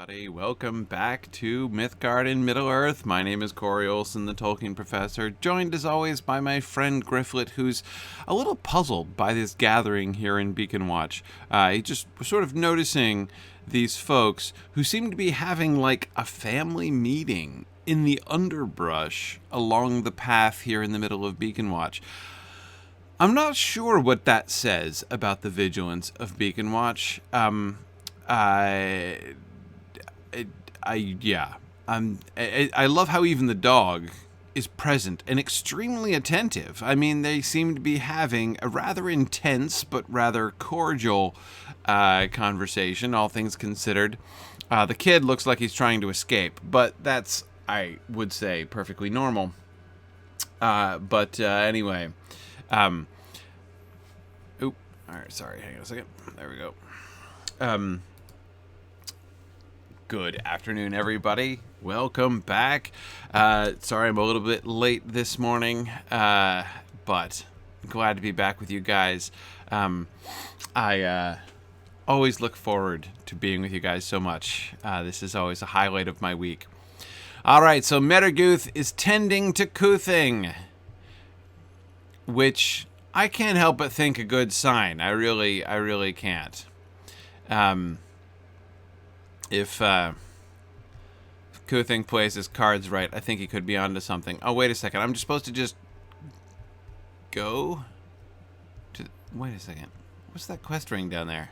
everybody. Welcome back to Mythgard in Middle-earth. My name is Corey Olsen, the Tolkien professor, joined as always by my friend Gryfflet, who's a little puzzled by this gathering here in Beaconwatch. He just was sort of noticing these folks who seem to be having like a family meeting in the underbrush along the path here in the middle of Beaconwatch. I'm not sure what that says about the vigilance of Beaconwatch. I love how even the dog is present and extremely attentive. I mean, they seem to be having a rather intense but rather cordial conversation, all things considered. The kid looks like he's trying to escape, but that's, I would say, perfectly normal. Anyway. Alright, sorry, hang on a second. There we go. Good afternoon, everybody. Welcome back. Sorry I'm a little bit late this morning, but glad to be back with you guys. I always look forward to being with you guys so much. This is always a highlight of my week. Alright, so Meregyth is tending to Cúthing, which I can't help but think a good sign. I really can't. If Cúthing plays his cards right, I think he could be onto something. Oh, wait a second. I'm just supposed to just go to... Wait a second. What's that quest ring down there?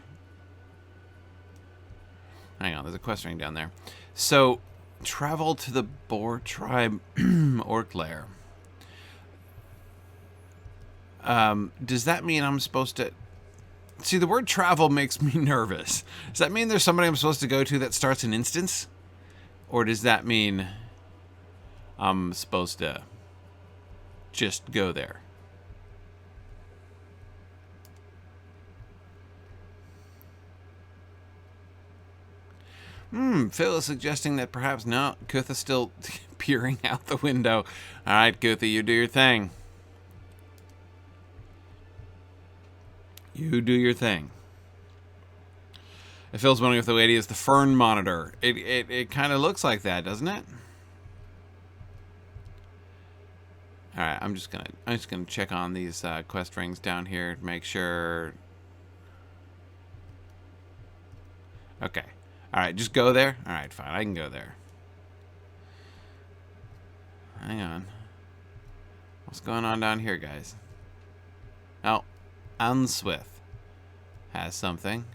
Hang on, there's a quest ring down there. So, travel to the Boar Tribe Orc Lair. Does that mean I'm supposed to... See, the word travel makes me nervous. Does that mean there's somebody I'm supposed to go to that starts an instance? Or does that mean I'm supposed to just go there? Phil is suggesting that perhaps no, Cútha's still peering out the window. Alright, Cútha, you do your thing. You do your thing. If Phil's wondering if the lady is the Fern Monitor. It kind of looks like that, doesn't it? Alright, I'm just gonna check on these quest rings down here to make sure. Okay. Alright, just go there? Alright, fine, I can go there. Hang on. What's going on down here, guys? Oh. Unswith has something.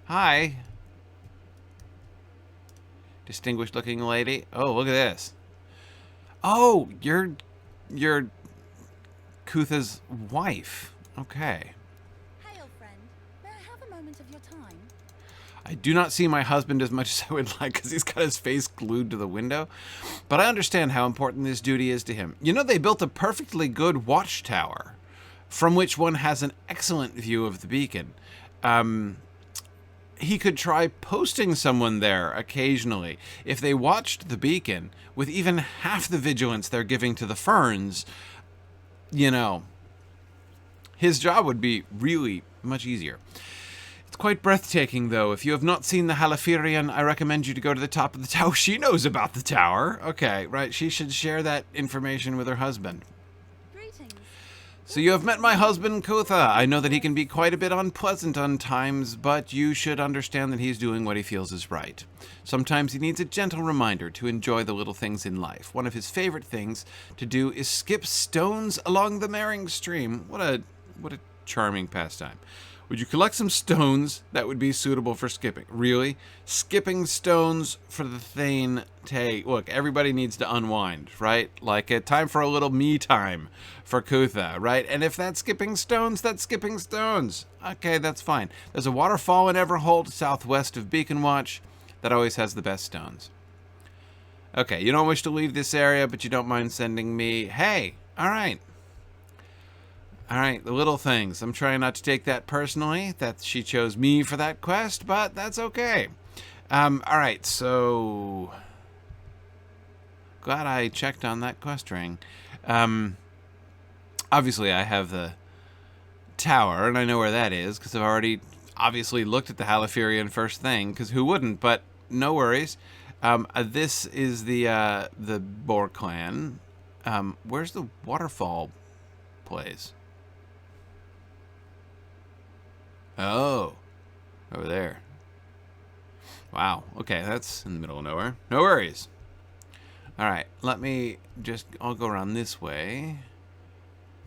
Hi. Distinguished looking lady. Oh, look at this. Oh, you're Cútha's wife. Okay. Hey, old friend. May I have a moment of your time? I do not see my husband as much as I would like because he's got his face glued to the window. But I understand how important this duty is to him. You know, they built a perfectly good watchtower from which one has an excellent view of the beacon. He could try posting someone there occasionally. If they watched the beacon with even half the vigilance they're giving to the ferns, you know, his job would be really much easier. It's quite breathtaking, though. If you have not seen the Halifirian, I recommend you to go to the top of the tower. She knows about the tower. Okay, right. She should share that information with her husband. So you have met my husband, Cútha. I know that he can be quite a bit unpleasant on times, but you should understand that he's doing what he feels is right. Sometimes he needs a gentle reminder to enjoy the little things in life. One of his favorite things to do is skip stones along the Mering stream. What a charming pastime. Would you collect some stones that would be suitable for skipping? Really? Skipping stones for the Thane Tay. Look, everybody needs to unwind, right? Like a time for a little me time for Cútha, right? And if that's skipping stones, that's skipping stones. Okay, that's fine. There's a waterfall in Everhold, southwest of Beaconwatch, that always has the best stones. Okay, you don't wish to leave this area, but you don't mind sending me... Hey, all right. Alright, the little things. I'm trying not to take that personally, that she chose me for that quest, but that's okay. Alright, so... Glad I checked on that quest ring. Obviously, I have the tower, and I know where that is, because I've already obviously looked at the Halaphirian first thing, because who wouldn't? But no worries. This is the Boar clan. Where's the waterfall place? Oh, over there. Wow. Okay, that's in the middle of nowhere. No worries. All right, I'll go around this way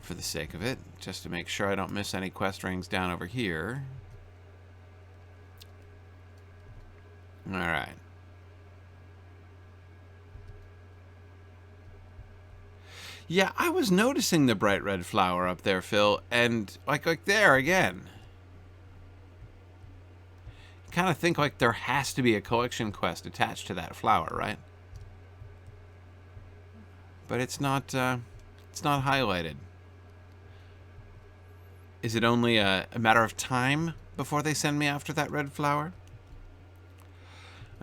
for the sake of it, just to make sure I don't miss any quest rings down over here. All right. Yeah, I was noticing the bright red flower up there, Phil, and like there again. Kind of think like there has to be a collection quest attached to that flower, right? But it's not highlighted. Is it only a matter of time before they send me after that red flower?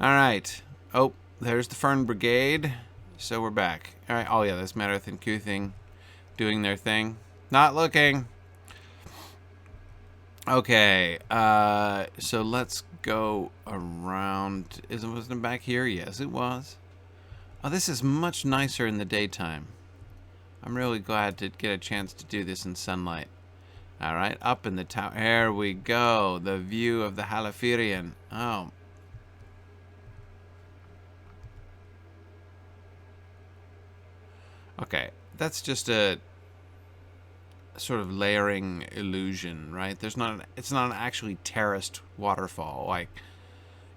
All right. Oh, there's the Fern Brigade. So we're back. All right. Oh, yeah, that's Meregyth and Cúthing doing their thing. Not looking. Okay. So let's go around. Wasn't it back here? Yes, it was. Oh, this is much nicer in the daytime. I'm really glad to get a chance to do this in sunlight. All right, up in the tower. There we go. The view of the Halaphirian. Oh. Okay, that's just a sort of layering illusion, right? It's not an actually terraced waterfall. Like,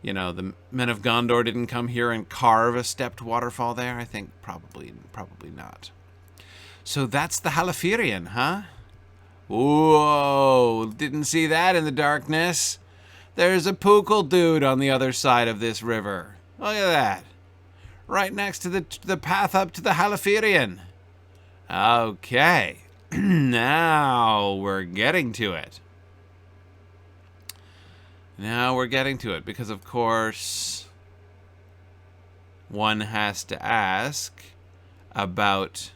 you know, the men of Gondor didn't come here and carve a stepped waterfall there. I think probably not. So that's the Halaphirian, huh? Whoa, didn't see that in the darkness. There's a Pukul dude on the other side of this river. Look at that. Right next to the path up to the Halaphirian. Okay. Now we're getting to it. Because, of course, one has to ask about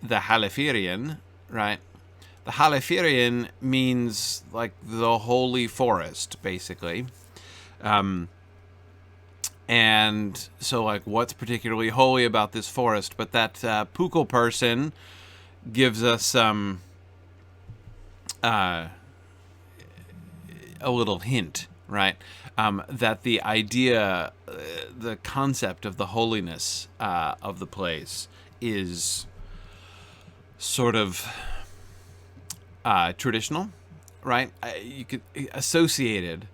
the Halaphirian, right? The Halaphirian means, like, the holy forest, basically. And so, like, what's particularly holy about this forest? But that Pukul person gives us a little hint, right? That the idea, the concept of the holiness of the place is sort of traditional, right? You could associated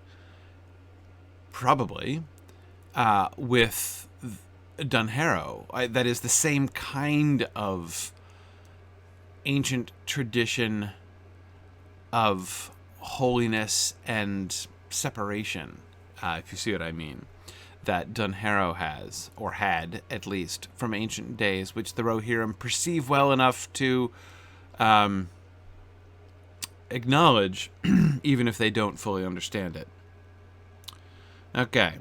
probably with Dunharrow. That is the same kind of ancient tradition of holiness and separation, if you see what I mean, that Dunharrow has, or had, at least, from ancient days, which the Rohirrim perceive well enough to acknowledge, even if they don't fully understand it. Okay.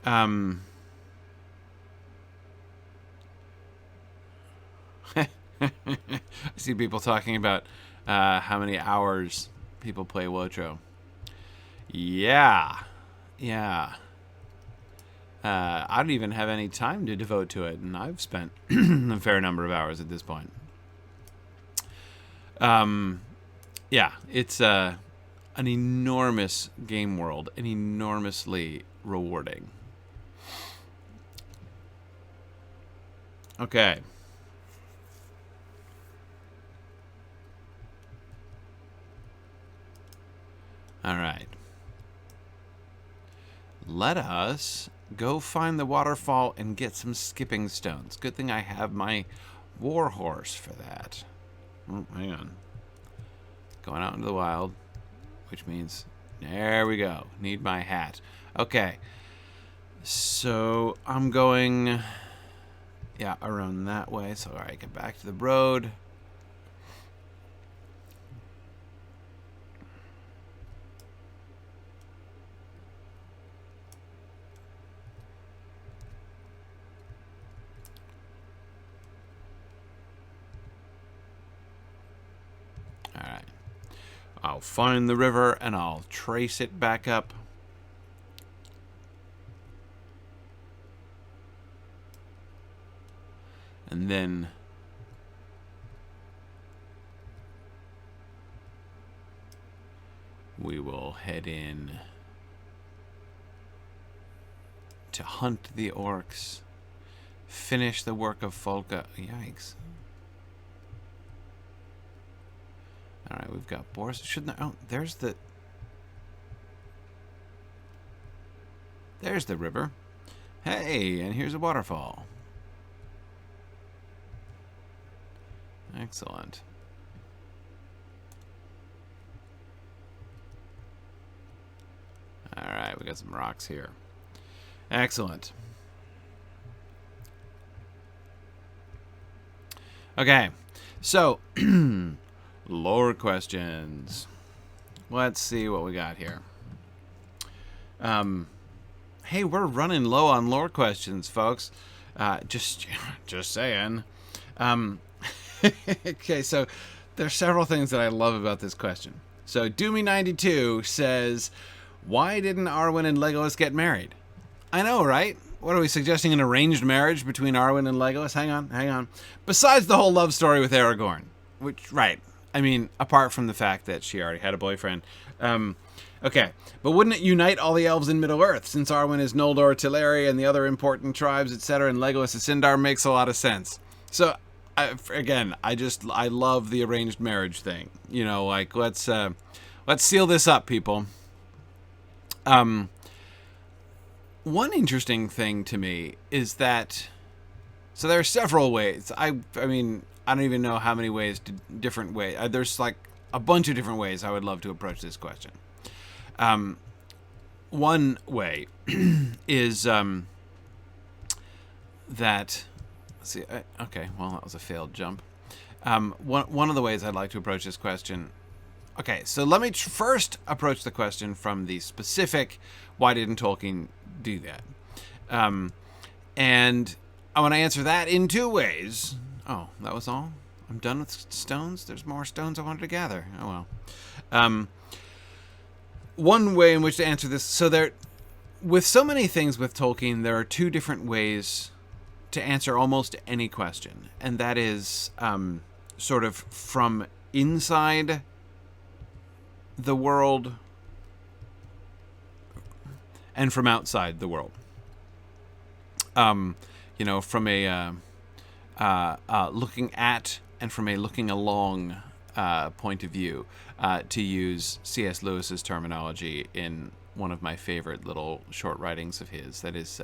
I see people talking about how many hours people play Wotro. Yeah. I don't even have any time to devote to it, and I've spent a fair number of hours at this point. Yeah, it's an enormous game world, and enormously rewarding. Okay. All right. Let us go find the waterfall and get some skipping stones. Good thing I have my war horse for that. Oh, hang on. Going out into the wild, which means, there we go. Need my hat. Okay. So I'm going, around that way. So, all right, get back to the road. I'll find the river and I'll trace it back up. And then we will head in to hunt the orcs, finish the work of Folka. Yikes. Alright, we've got boars. Shouldn't there, oh, there's the river. Hey, and here's a waterfall. Excellent. Alright, we got some rocks here. Excellent. Okay, so lore questions. Let's see what we got here. Hey, we're running low on lore questions, folks. Just saying. Okay, so there's several things that I love about this question. So Doomy92 says, why didn't Arwen and Legolas get married? I know, right? What are we suggesting, an arranged marriage between Arwen and Legolas? Hang on. Besides the whole love story with Aragorn, which, right. I mean, apart from the fact that she already had a boyfriend. Okay, but wouldn't it unite all the elves in Middle-earth, since Arwen is Noldor, Teleri, and the other important tribes, etc., and Legolas is Sindar? Makes a lot of sense. So, again, I love the arranged marriage thing. You know, like, let's seal this up, people. One interesting thing to me is that, so there are several ways. I mean, I don't even know how many ways, different ways. There's like a bunch of different ways I would love to approach this question. One way is that, let's see, okay, well, that was a failed jump. One of the ways I'd like to approach this question. Okay, so let me first approach the question from the specific, why didn't Tolkien do that? And I want to answer that in two ways. Oh, that was all? I'm done with stones? There's more stones I wanted to gather. Oh, well. One way in which to answer this, so there, with so many things with Tolkien, there are two different ways to answer almost any question. And that is sort of from inside the world and from outside the world. You know, from a looking at and from a looking along point of view, to use C.S. Lewis's terminology in one of my favorite little short writings of his. That is,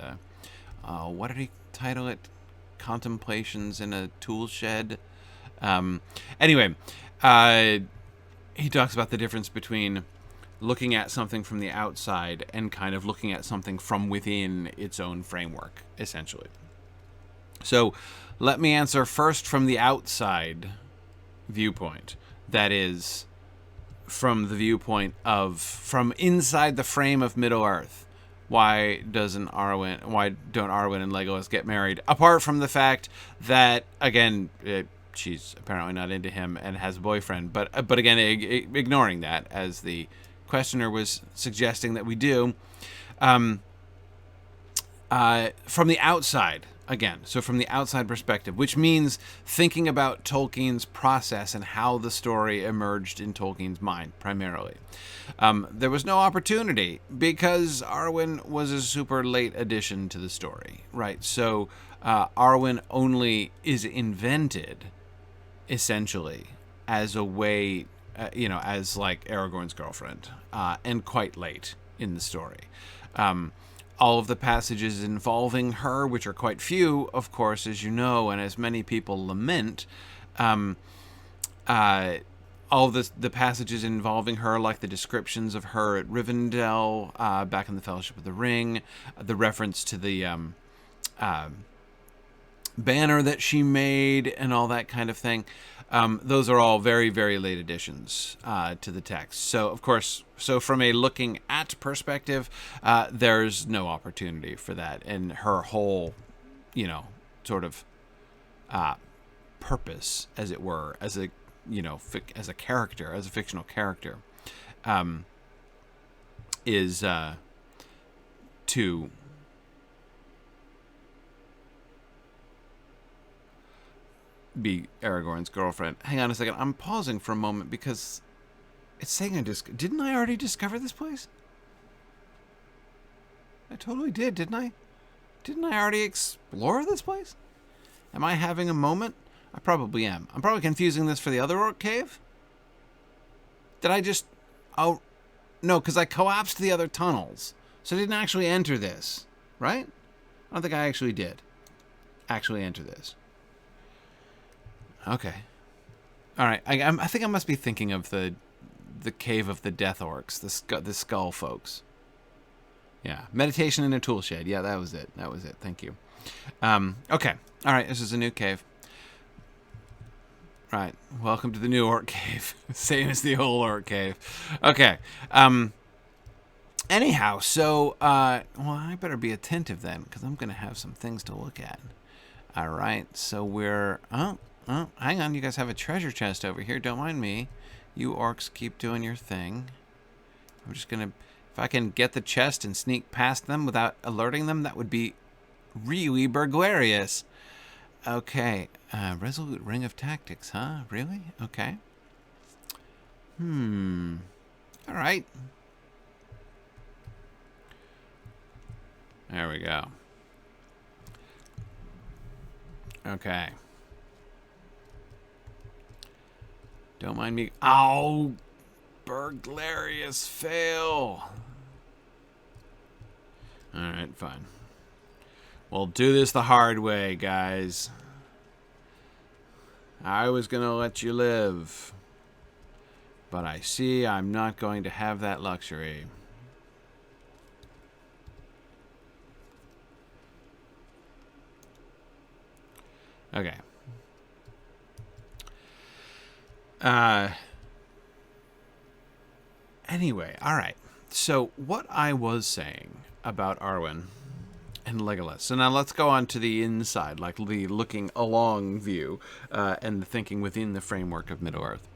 what did he title it? Contemplations in a Tool Shed. Anyway, he talks about the difference between looking at something from the outside and kind of looking at something from within its own framework, essentially. So let me answer first from the outside viewpoint. That is, from the viewpoint of, from inside the frame of Middle-earth. Why don't Arwen and Legolas get married? Apart from the fact that, again, she's apparently not into him and has a boyfriend. But again, ignoring that, as the questioner was suggesting that we do, from the outside, again, so from the outside perspective, which means thinking about Tolkien's process and how the story emerged in Tolkien's mind, primarily. There was no opportunity because Arwen was a super late addition to the story, right? So Arwen only is invented, essentially, as a way, as like Aragorn's girlfriend, and quite late in the story. All of the passages involving her, which are quite few, of course, as you know, and as many people lament, all of the passages involving her, like the descriptions of her at Rivendell, back in the Fellowship of the Ring, the reference to the banner that she made, and all that kind of thing. Those are all very, very late additions to the text. So, of course, from a looking at perspective, there's no opportunity for that. And her whole, sort of purpose, as it were, as a character, as a fictional character, is to be Aragorn's girlfriend. Hang on a second. I'm pausing for a moment because it's saying didn't I already discover this place? I totally did, didn't I? Didn't I already explore this place? Am I having a moment? I probably am. I'm probably confusing this for the other Orc cave. Did I just... Oh, no, because I collapsed the other tunnels. So I didn't actually enter this, right? I don't think I actually did actually enter this. Okay. All right. I think I must be thinking of the cave of the Death Orcs, the skull folks. Yeah. Meditation in a tool shed. Yeah, that was it. That was it. Thank you. Okay. All right. This is a new cave. Right. Welcome to the new Orc cave. Same as the old Orc cave. Okay. Anyhow, so, well, I better be attentive then, because I'm going to have some things to look at. All right. So we're... Oh, hang on. You guys have a treasure chest over here. Don't mind me. You orcs keep doing your thing. I'm just going to... If I can get the chest and sneak past them without alerting them, that would be really burglarious. Okay. Resolute Ring of Tactics, huh? Really? Okay. All right. There we go. Okay. Don't mind me. Ow! Burglarious fail. Alright, fine. We'll do this the hard way, guys. I was gonna let you live. But I see I'm not going to have that luxury. Okay. Anyway, all right. So what I was saying about Arwen and Legolas. So now let's go on to the inside, like the looking along view, and the thinking within the framework of Middle-earth.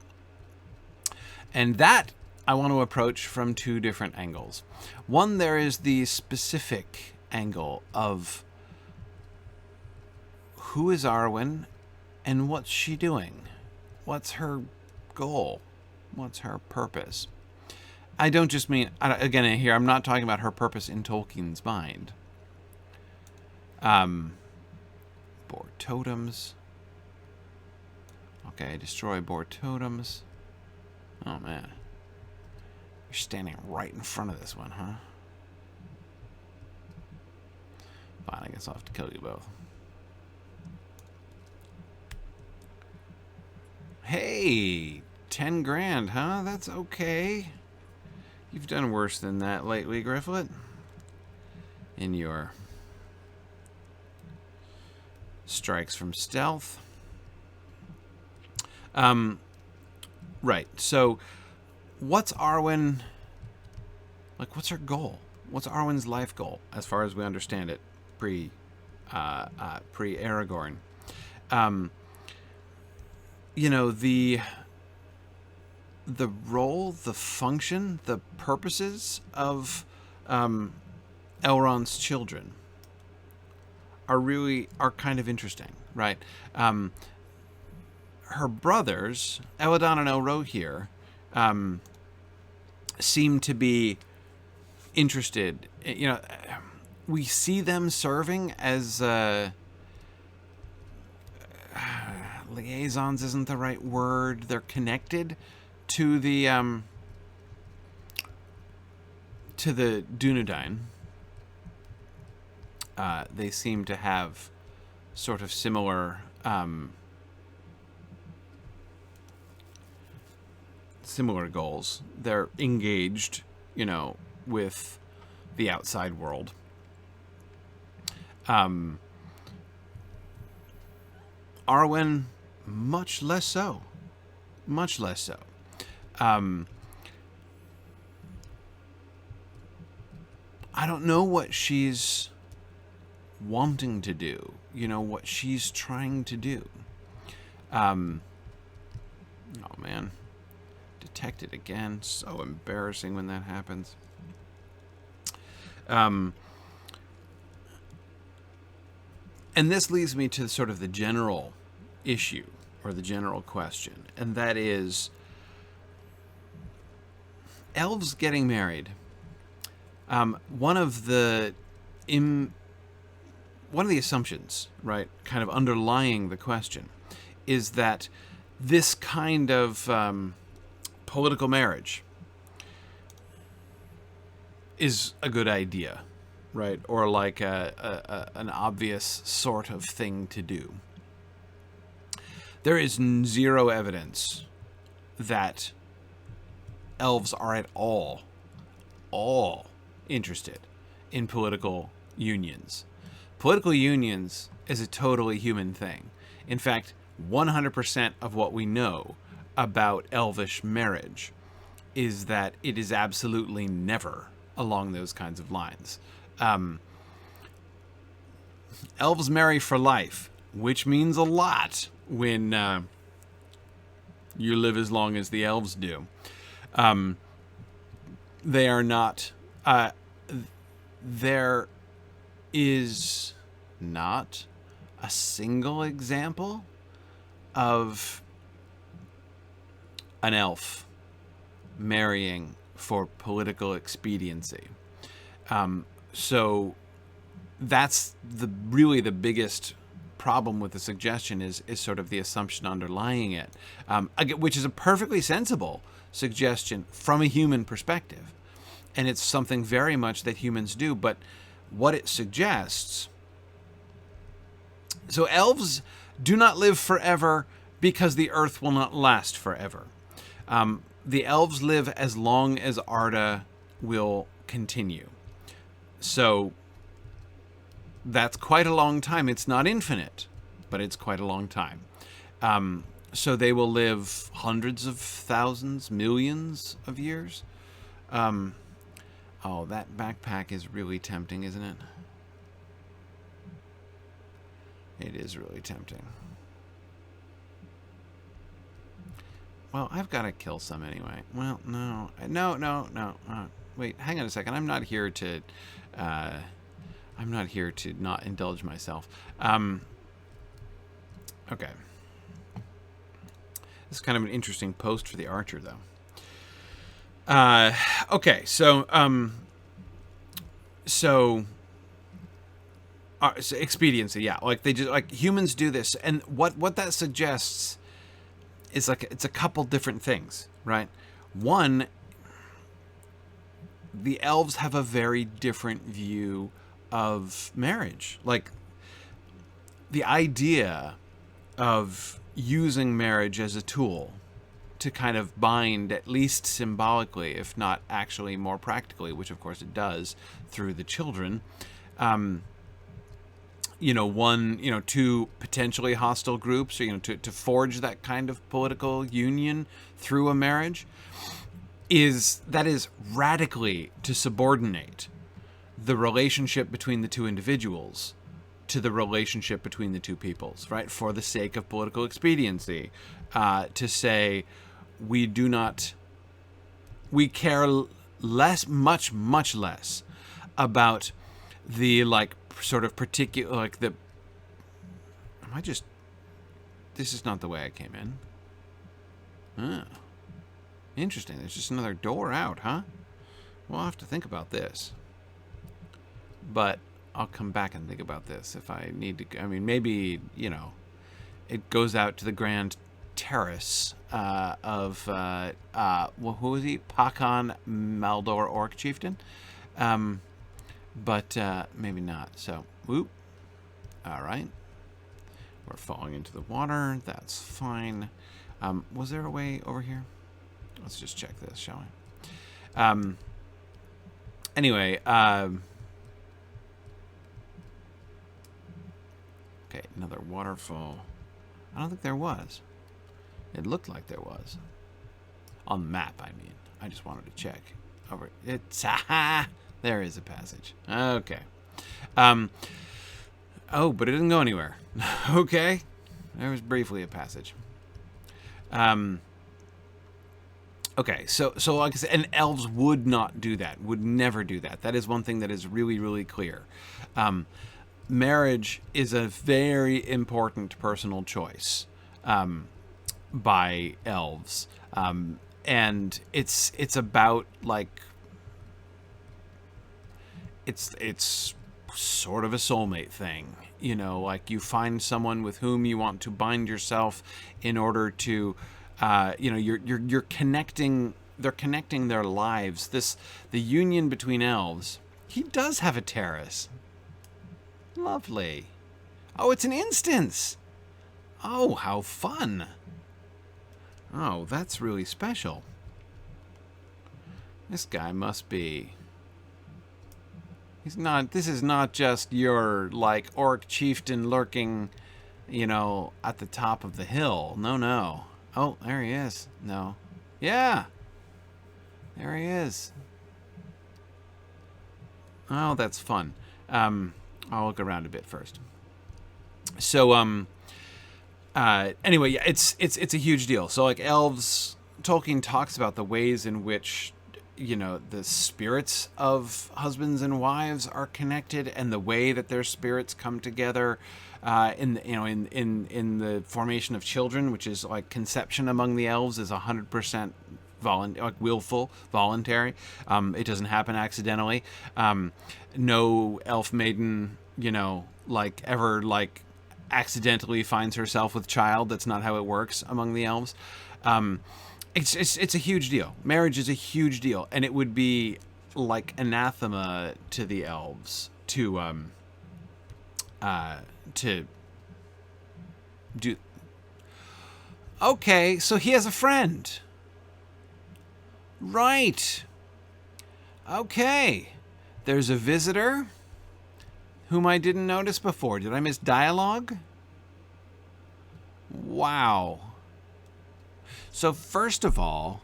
And that I want to approach from two different angles. One, there is the specific angle of who is Arwen and what's she doing? What's her goal? What's her purpose? I don't just mean, again, here, I'm not talking about her purpose in Tolkien's mind. Board totems. Okay, destroy board totems. Oh, man. You're standing right in front of this one, huh? Fine, I guess I'll have to kill you both. Hey! 10 grand, huh? That's okay. You've done worse than that lately, Gryfflet. In your strikes from stealth. Right. So, what's Arwen... Like, what's her goal? What's Arwen's life goal, as far as we understand it, pre-Aragorn? You know, the role, the function, the purposes of Elrond's children are kind of interesting, right? Her brothers, Elladan and Elrohir, seem to be interested. You know, we see them serving as liaisons isn't the right word. They're connected to the Dunedain. They seem to have sort of similar goals. They're engaged, you know, with the outside world. Arwen, much less so. Much less so. I don't know what she's wanting to do. You know, what she's trying to do. Oh, man. Detected again. So embarrassing when that happens. And this leads me to sort of the general issue, or the general question, and that is elves getting married. One of the assumptions, right, kind of underlying the question, is that this kind of political marriage is a good idea, right, or like an obvious sort of thing to do. There is zero evidence that elves are at all interested in political unions. Political unions is a totally human thing. In fact, 100% of what we know about elvish marriage is that it is absolutely never along those kinds of lines. Elves marry for life, which means a lot when you live as long as the elves do. They are not... there is not a single example of an elf marrying for political expediency. So that's really the biggest problem with the suggestion is sort of the assumption underlying it, which is a perfectly sensible suggestion from a human perspective. And it's something very much that humans do. But what it suggests... So elves do not live forever because the earth will not last forever. The elves live as long as Arda will continue. So that's quite a long time. It's not infinite, but it's quite a long time. So they will live hundreds of thousands, millions of years. Oh, that backpack is really tempting, isn't it? It is really tempting. Well, I've got to kill some anyway. Well, no. Wait, hang on a second. I'm not here to not indulge myself. Okay. This is kind of an interesting post for the archer, though. Okay, so expediency, yeah. Like they just humans do this, and what that suggests is it's a couple different things, right? One, the elves have a very different view of marriage. Like the idea of using marriage as a tool to kind of bind, at least symbolically, if not actually more practically, which of course it does through the children, two potentially hostile groups, or, to forge that kind of political union through a marriage, is radically to subordinate the relationship between the two individuals to the relationship between the two peoples, right? For the sake of political expediency, to say, we care much less about the sort of particular, this is not the way I came in. Interesting. There's just another door out, huh? Well, I'll have to think about this. But I'll come back and think about this if I need to. I mean, maybe, it goes out to the grand terrace of, who was he? Pakan Maldor Orc Chieftain. But maybe not. So, whoop. All right. We're falling into the water. That's fine. Was there a way over here? Let's just check this, shall we? Anyway, okay, another waterfall. I don't think there was. It looked like there was. On the map, I mean. I just wanted to check. Over. There is a passage. Okay. Oh, but it didn't go anywhere. Okay. There was briefly a passage. Okay, so like I said, and elves would not do that, would never do that. That is one thing that is really, really clear. Marriage is a very important personal choice by elves, and it's about like it's sort of a soulmate thing, you know, like you find someone with whom you want to bind yourself in order to, you know, you're connecting. They're connecting their lives. The union between elves. He does have a terrace. Lovely. Oh, it's an instance. Oh, how fun. Oh, that's really special. This guy must be... He's not... This is not just your, like, Orc Chieftain lurking, you know, at the top of the hill. No, no. Oh, there he is. No. Yeah. There he is. Oh, that's fun. I'll look around a bit first. So, anyway, yeah, it's a huge deal. So, like, elves, Tolkien talks about the ways in which, you know, the spirits of husbands and wives are connected, and the way that their spirits come together, in the formation of children, which is like conception among the elves is 100% willful, voluntary. It doesn't happen accidentally. No elf maiden, you know, like ever like accidentally finds herself with child. That's not how it works among the elves. It's a huge deal. Marriage is a huge deal, and it would be like anathema to the elves to do. Okay, so he has a friend. Right. Okay. There's a visitor whom I didn't notice before. Did I miss dialogue? Wow. So first of all,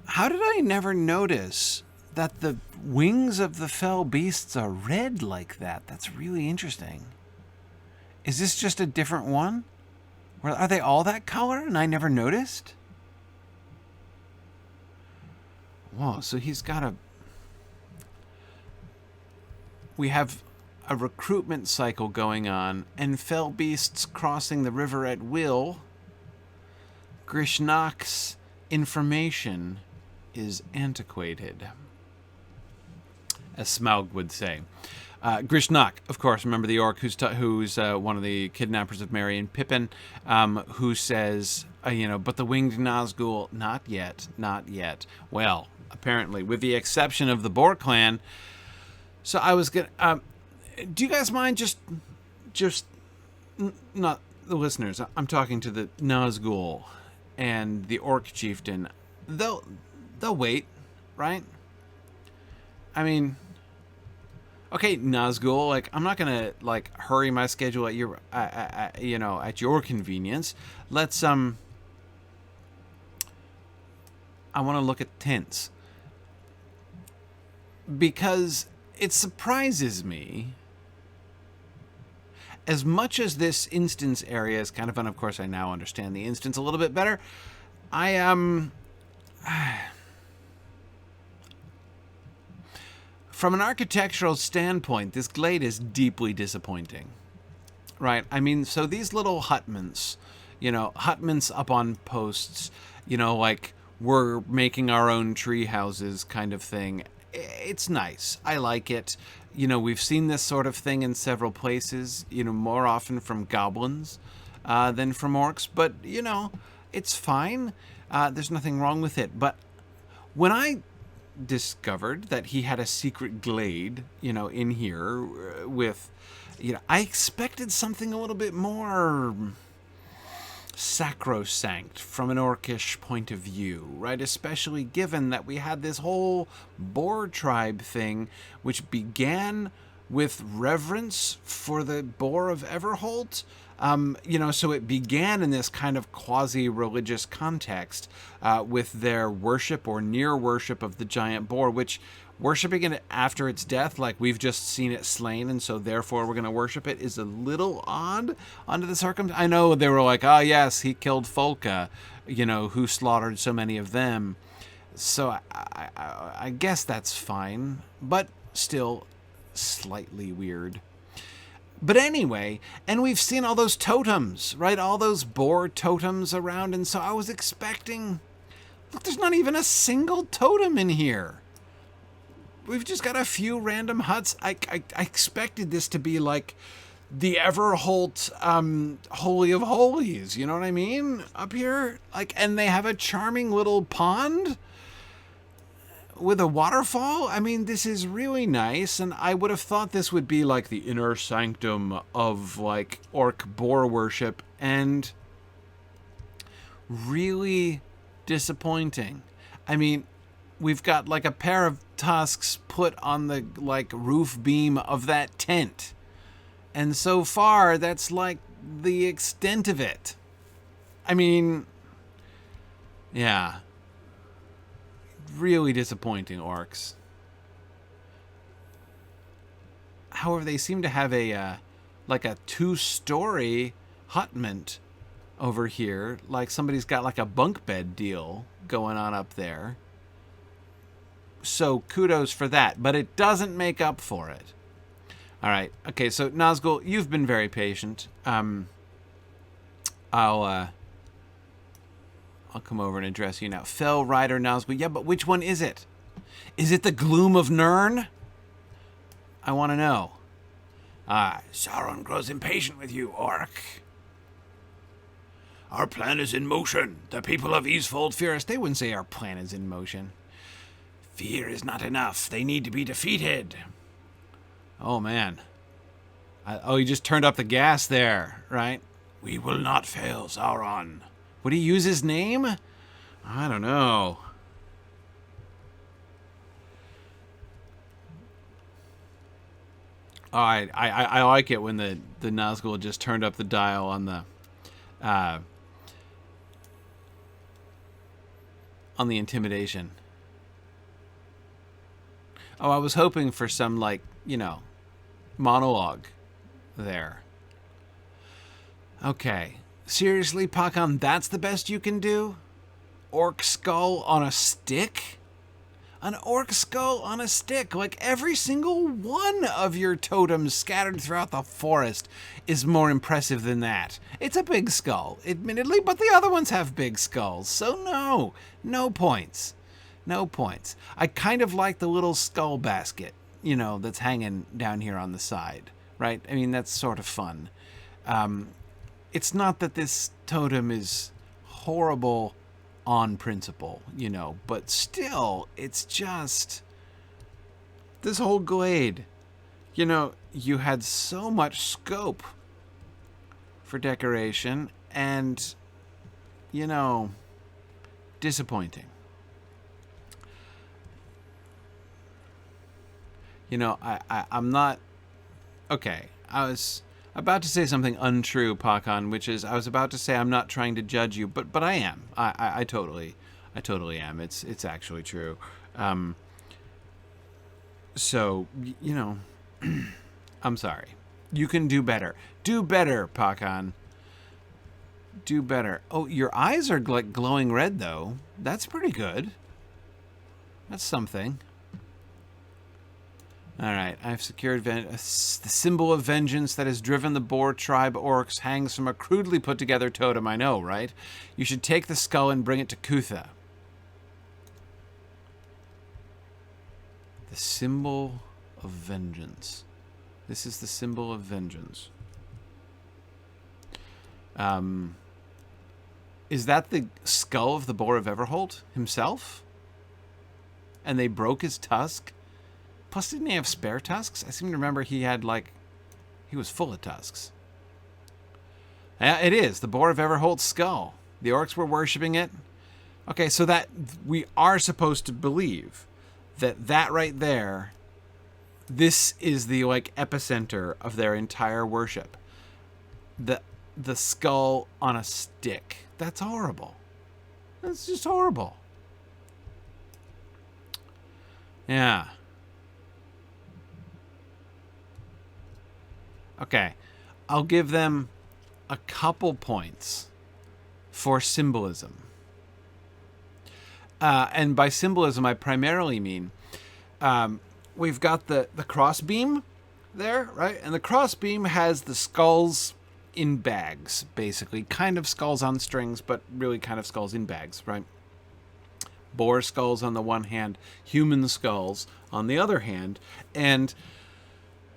how did I never notice that the wings of the fell beasts are red like that? That's really interesting. Is this just a different one? Or are they all that color and I never noticed? Whoa, so he's got a... We have a recruitment cycle going on, and fell beasts crossing the river at will. Grishnach's information is antiquated, as Smaug would say. Grishnach, of course, remember the orc who's one of the kidnappers of Merry and Pippin, who says, but the winged Nazgûl, not yet, not yet. Well, apparently, with the exception of the Boar clan. So I was gonna. Do you guys mind just not the listeners? I'm talking to the Nazgûl and the Orc Chieftain. They'll wait, right? I mean, okay, Nazgûl. Like, I'm not gonna like hurry my schedule at your, at your convenience. Let's I want to look at tents because it surprises me. As much as this instance area is kind of fun, of course, I now understand the instance a little bit better. I am... From an architectural standpoint, this glade is deeply disappointing. Right? I mean, so these little hutments, hutments up on posts, like we're making our own tree houses kind of thing. It's nice. I like it. We've seen this sort of thing in several places, more often from goblins than from orcs. But, it's fine. There's nothing wrong with it. But when I discovered that he had a secret glade, in here with, I expected something a little bit more sacrosanct from an orcish point of view, right? Especially given that we had this whole boar tribe thing, which began with reverence for the Boar of Everholt. So it began in this kind of quasi-religious context with their worship or near worship of the giant boar, which worshipping it after its death, like we've just seen it slain, and so therefore we're going to worship it, is a little odd under the circumstances. I know they were like, oh yes, he killed Folka, who slaughtered so many of them. So I guess that's fine, but still slightly weird. But anyway, and we've seen all those totems, right? All those boar totems around, and so I was expecting... Look, there's not even a single totem in here. We've just got a few random huts. I expected this to be like the Everholt Holy of Holies, you know what I mean? Up here. And they have a charming little pond with a waterfall. I mean, this is really nice, and I would have thought this would be like the inner sanctum of like orc boar worship, and really disappointing. I mean, we've got like a pair of tusks put on the like roof beam of that tent, and so far that's like the extent of it. I mean, yeah. Really disappointing, orcs. However, they seem to have a 2-story hutment over here. Like somebody's got like a bunk bed deal going on up there. So kudos for that, but it doesn't make up for it. All right. Okay, so Nazgûl, you've been very patient. I'll come over and address you now. Fell Rider Nazgûl. Yeah, but which one is it? Is it the Gloom of Nirn? I want to know. Sauron grows impatient with you, Orc. Our plan is in motion. The people of Eastfold fear us. They wouldn't say our plan is in motion. Fear is not enough. They need to be defeated. Oh, man. You just turned up the gas there, right? We will not fail, Sauron. Would he use his name? I don't know. I like it when the Nazgûl just turned up the dial on the intimidation. Oh, I was hoping for some monologue there. Okay. Seriously, Pakhan, that's the best you can do? Orc skull on a stick? An orc skull on a stick. Like every single one of your totems scattered throughout the forest is more impressive than that. It's a big skull, admittedly, but the other ones have big skulls. So no points. No points. I kind of like the little skull basket, that's hanging down here on the side, right? I mean, that's sort of fun. It's not that this totem is horrible on principle, but still, it's just this whole glade. You had so much scope for decoration and, disappointing. I'm not... Okay, I was about to say something untrue, Pakhan, which is I was about to say I'm not trying to judge you, but I am. I totally am. It's actually true. So, I'm sorry. You can do better. Do better, Pakhan. Do better. Oh, your eyes are like glowing red, though. That's pretty good. That's something. All right, I've secured the symbol of vengeance that has driven the Boar tribe orcs hangs from a crudely put together totem. I know, right? You should take the skull and bring it to Cútha. The symbol of vengeance. This is the symbol of vengeance. Is that the skull of the Boar of Everholt himself? And they broke his tusk? Plus, didn't he have spare tusks? I seem to remember he was full of tusks. It is, the Boar of Everholt's skull. The orcs were worshipping it. Okay, so that we are supposed to believe that right there this is the like epicenter of their entire worship. The skull on a stick. That's horrible. That's just horrible. Yeah. Okay. I'll give them a couple points for symbolism. And by symbolism, I primarily mean we've got the crossbeam there, right? And the crossbeam has the skulls in bags, basically. Kind of skulls on strings, but really kind of skulls in bags, right? Boar skulls on the one hand, human skulls on the other hand. And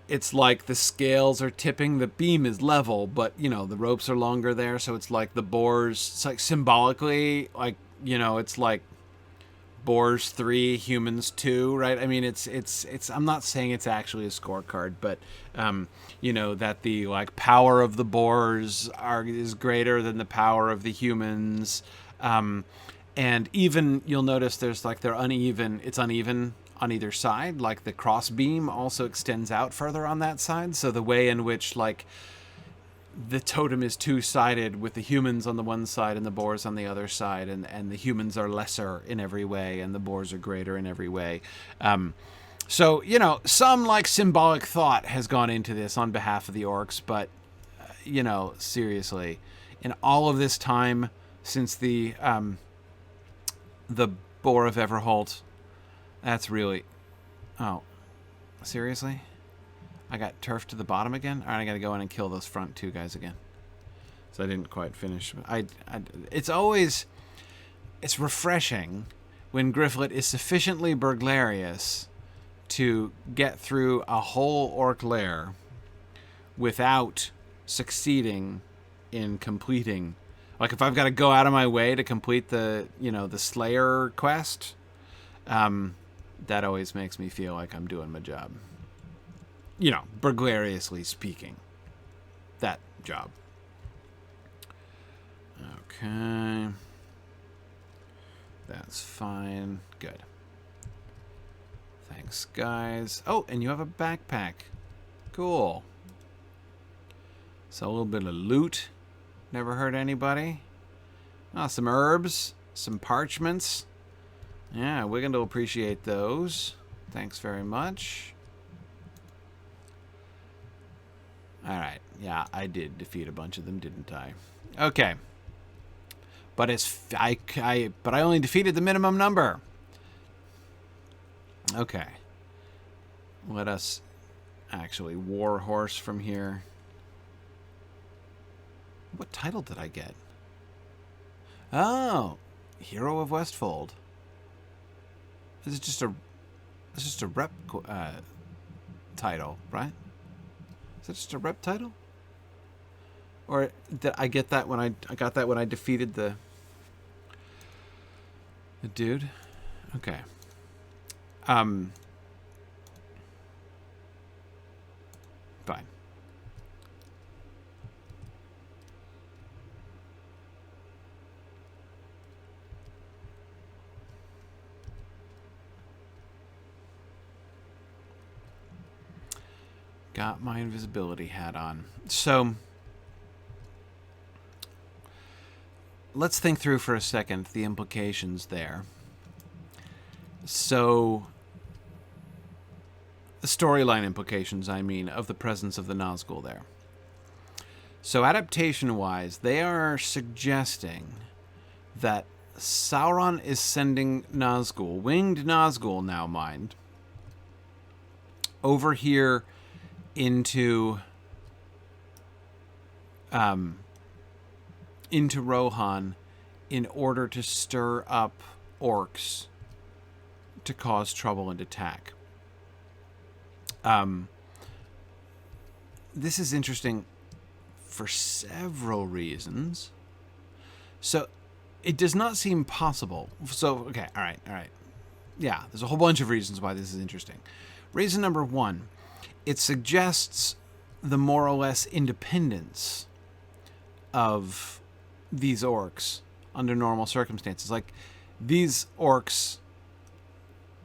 it's like the scales are tipping, the beam is level, but, you know, the ropes are longer there, so it's like the boars, it's like symbolically, like, you know, it's like boars 3, humans 2, right? I mean, it's I'm not saying it's actually a scorecard, but, you know, that the, like, power of the boars is greater than the power of the humans, and even, you'll notice there's, like, it's uneven on either side, like the cross beam also extends out further on that side. So the way in which like the totem is two-sided with the humans on the one side and the boars on the other side, and the humans are lesser in every way and the boars are greater in every way. So, you know, some like symbolic thought has gone into this on behalf of the orcs, but you know, seriously, in all of this time since the Boar of Everholt, that's really... Oh. Seriously? I got turf to the bottom again? Alright, I gotta go in and kill those front 2 guys again. So I didn't quite finish. It's always... It's refreshing when Gryfflet is sufficiently burglarious to get through a whole orc lair without succeeding in completing... Like, if I've got to go out of my way to complete the, you know, the Slayer quest... that always makes me feel like I'm doing my job. You know, burglariously speaking. That job. Okay. That's fine. Good. Thanks, guys. Oh, and you have a backpack. Cool. So a little bit of loot. Never hurt anybody. Oh, some herbs. Some parchments. Yeah, we're going to appreciate those. Thanks very much. Alright, yeah, I did defeat a bunch of them, didn't I? Okay. But but I only defeated the minimum number. Okay. Let us actually warhorse from here. What title did I get? Oh, Hero of Westfold. This is just a rep title, right? Is it just a rep title? Or did I get that when I got that when I defeated the dude? Okay. Fine. Got my invisibility hat on. So, let's think through for a second the implications there. So, the storyline implications, I mean, of the presence of the Nazgûl there. So, adaptation-wise, they are suggesting that Sauron is sending Nazgûl, winged Nazgûl now, mind, over here into Rohan in order to stir up orcs to cause trouble and attack. This is interesting for several reasons. So it does not seem possible. So, okay, all right. Yeah, there's a whole bunch of reasons why this is interesting. Reason number 1, it suggests the more or less independence of these orcs under normal circumstances. Like, these orcs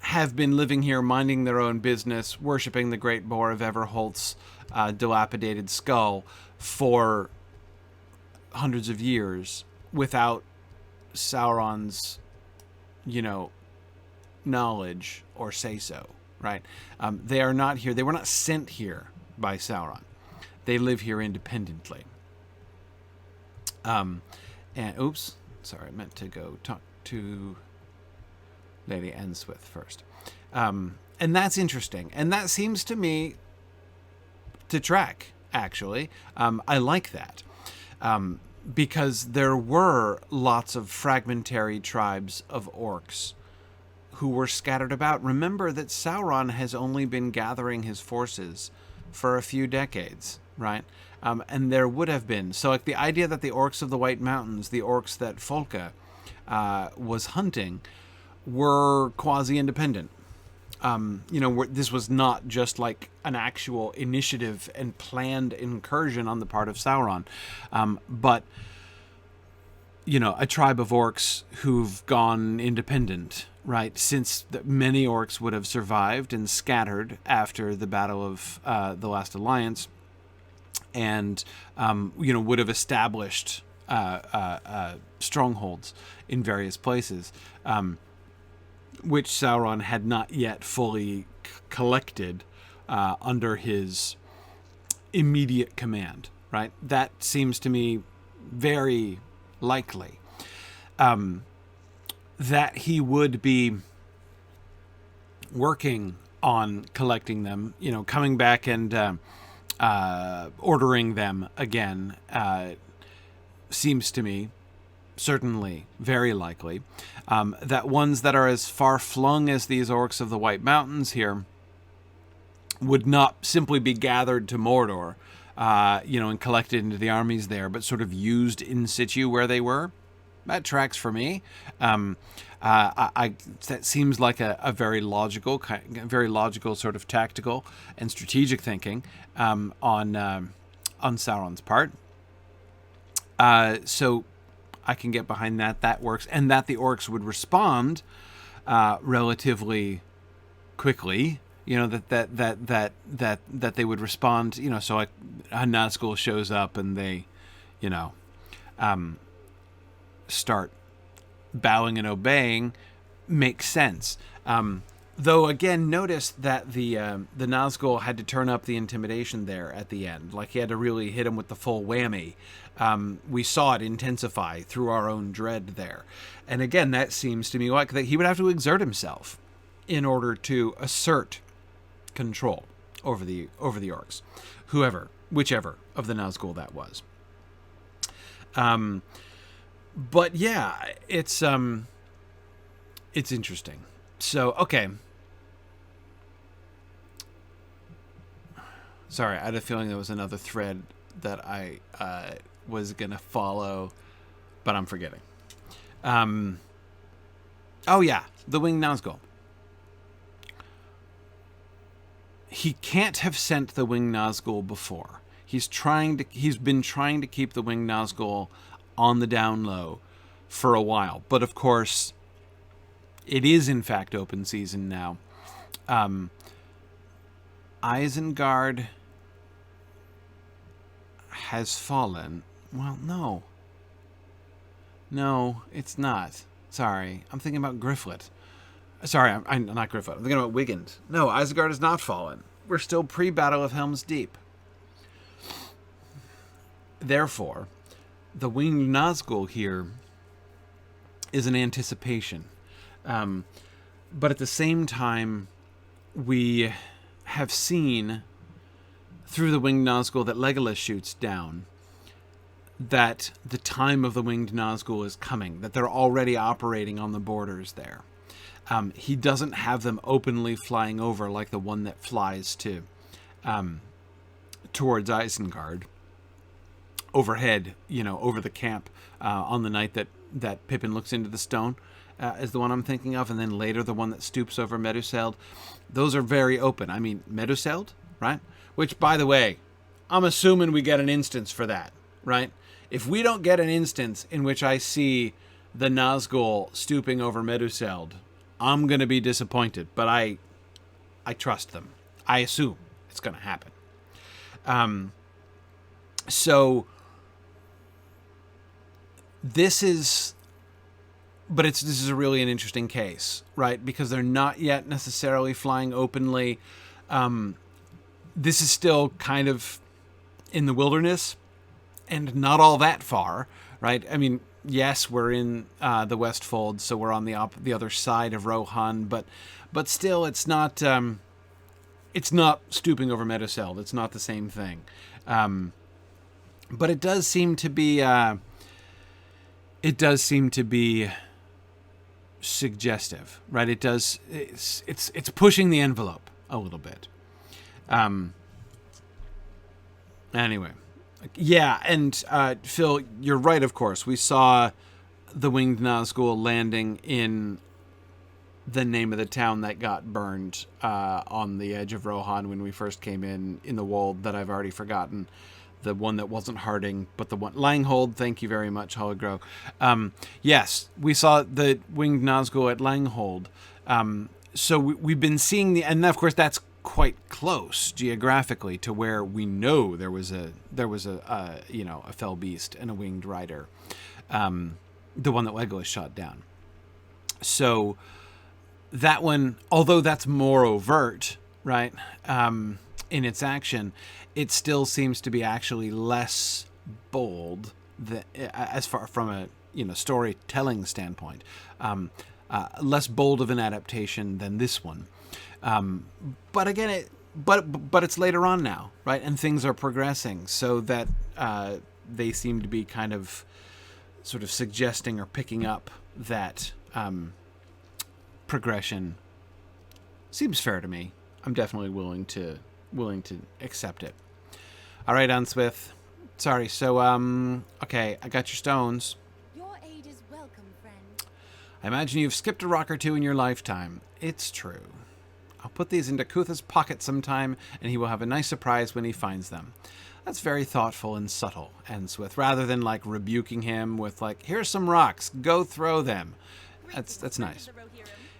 have been living here, minding their own business, worshipping the great boar of Everholt's dilapidated skull for hundreds of years without Sauron's, knowledge or say-so, right? They are not here. They were not sent here by Sauron. They live here independently. And oops, sorry, I meant to go talk to Lady Enswith first. And that's interesting. And that seems to me to track, actually. I like that. Because there were lots of fragmentary tribes of orcs who were scattered about. Remember that Sauron has only been gathering his forces for a few decades, right? And there would have been. So like the idea that the orcs of the White Mountains, the orcs that Folka was hunting, were quasi-independent. This was not just like an actual initiative and planned incursion on the part of Sauron, but a tribe of orcs who've gone independent, right? Since many orcs would have survived and scattered after the Battle of the Last Alliance, and would have established strongholds in various places, which Sauron had not yet fully collected under his immediate command, right? That seems to me very likely. That he would be working on collecting them, coming back and ordering them again, seems to me certainly very likely. That ones that are as far flung as these orcs of the White Mountains here would not simply be gathered to Mordor, and collected into the armies there, but sort of used in situ where they were. That tracks for me. That seems like a very logical sort of tactical and strategic thinking on Sauron's part. So I can get behind that. That works, and that the orcs would respond relatively quickly. That they would respond. So like a Nazgûl shows up and they, start bowing and obeying, makes sense. Though again, notice that the Nazgûl had to turn up the intimidation there at the end. Like he had to really hit him with the full whammy. We saw it intensify through our own dread there. And again, that seems to me like that he would have to exert himself in order to assert control over the orcs, whichever of the Nazgûl that was. But yeah, it's interesting. So okay. Sorry, I had a feeling there was another thread that I was gonna follow, but I'm forgetting. Oh yeah, the winged Nazgûl. He can't have sent the winged Nazgûl before. He's been trying to keep the winged Nazgûl on the down low for a while. But of course, it is in fact open season now. Isengard has fallen. Well, no. No, it's not. Sorry, I'm thinking about Gryfflet. Sorry, I'm not Gryfflet. I'm thinking about Wiggins. No, Isengard has not fallen. We're still pre-Battle of Helm's Deep. Therefore, the winged Nazgûl here is an anticipation. But at the same time, we have seen through the winged Nazgûl that Legolas shoots down that the time of the winged Nazgûl is coming, that they're already operating on the borders there. He doesn't have them openly flying over like the one that flies towards Isengard overhead, over the camp on the night that Pippin looks into the stone is the one I'm thinking of, and then later the one that stoops over Meduseld. Those are very open. I mean, Meduseld, right? Which, by the way, I'm assuming we get an instance for that, right? If we don't get an instance in which I see the Nazgûl stooping over Meduseld, I'm going to be disappointed, but I trust them. I assume it's going to happen. So this is really an interesting case, right? Because they're not yet necessarily flying openly. This is still kind of in the wilderness and not all that far, right? I mean, yes, we're in the Westfold, so we're on the other side of Rohan, but still, it's not stooping over Meadowseld. It's not the same thing. But it does seem to be suggestive, right? It's pushing the envelope a little bit. Anyway, yeah, and Phil, you're right. Of course, we saw the winged Nazgûl landing in the name of the town that got burned on the edge of Rohan when we first came in the wold that I've already forgotten. The one that wasn't Harding, but the one... Langhold, thank you very much, Holligro. Yes, we saw the winged Nazgûl at Langhold. So we've been seeing and of course that's quite close geographically to where we know there was a fell beast and a winged rider. The one that Legolas shot down. So that one, although that's more overt, right, in its action, it still seems to be actually less bold as far from a storytelling standpoint, less bold of an adaptation than this one. But again, but it's later on now, right, and things are progressing, so that they seem to be kind of sort of suggesting or picking up that progression. Seems fair to me. I'm definitely willing to accept it. All right, Unswith. Sorry. So, okay, I got your stones. Your aid is welcome, friend. I imagine you've skipped a rock or two in your lifetime. It's true. I'll put these into Cútha's pocket sometime, and he will have a nice surprise when he finds them. That's very thoughtful and subtle, Unswith, rather than like rebuking him with like, here's some rocks, go throw them. That's nice.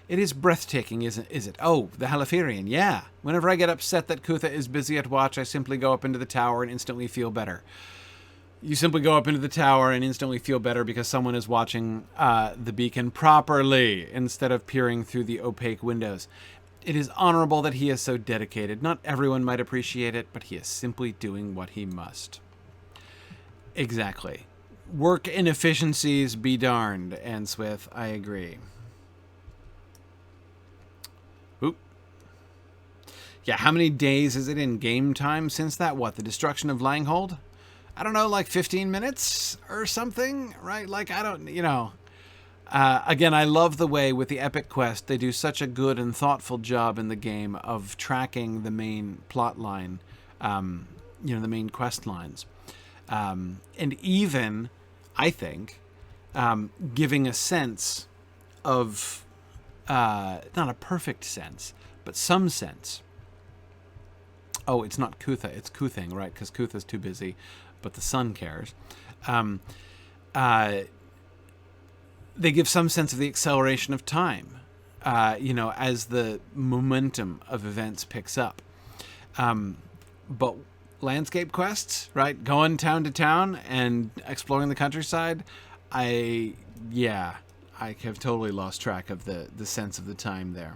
It is breathtaking, is it? Oh, the Halathirian, yeah. Whenever I get upset that Cútha is busy at watch, I simply go up into the tower and instantly feel better. You simply go up into the tower and instantly feel better because someone is watching the beacon properly instead of peering through the opaque windows. It is honorable that he is so dedicated. Not everyone might appreciate it, but he is simply doing what he must. Exactly. Work inefficiencies be darned, Unswith. I agree. Yeah, how many days is it in game time since that? What, the destruction of Langhold? I don't know, like 15 minutes or something, right? Like, I don't, again, I love the way with the Epic Quest, they do such a good and thoughtful job in the game of tracking the main plot line, the main quest lines. And even, I think, giving a sense of, not a perfect sense, but some sense. Oh, it's not Cútha, it's Cúthing, right? Because Cútha's too busy, but the sun cares. They give some sense of the acceleration of time, as the momentum of events picks up. But landscape quests, right? Going town to town and exploring the countryside, I have totally lost track of the sense of the time there.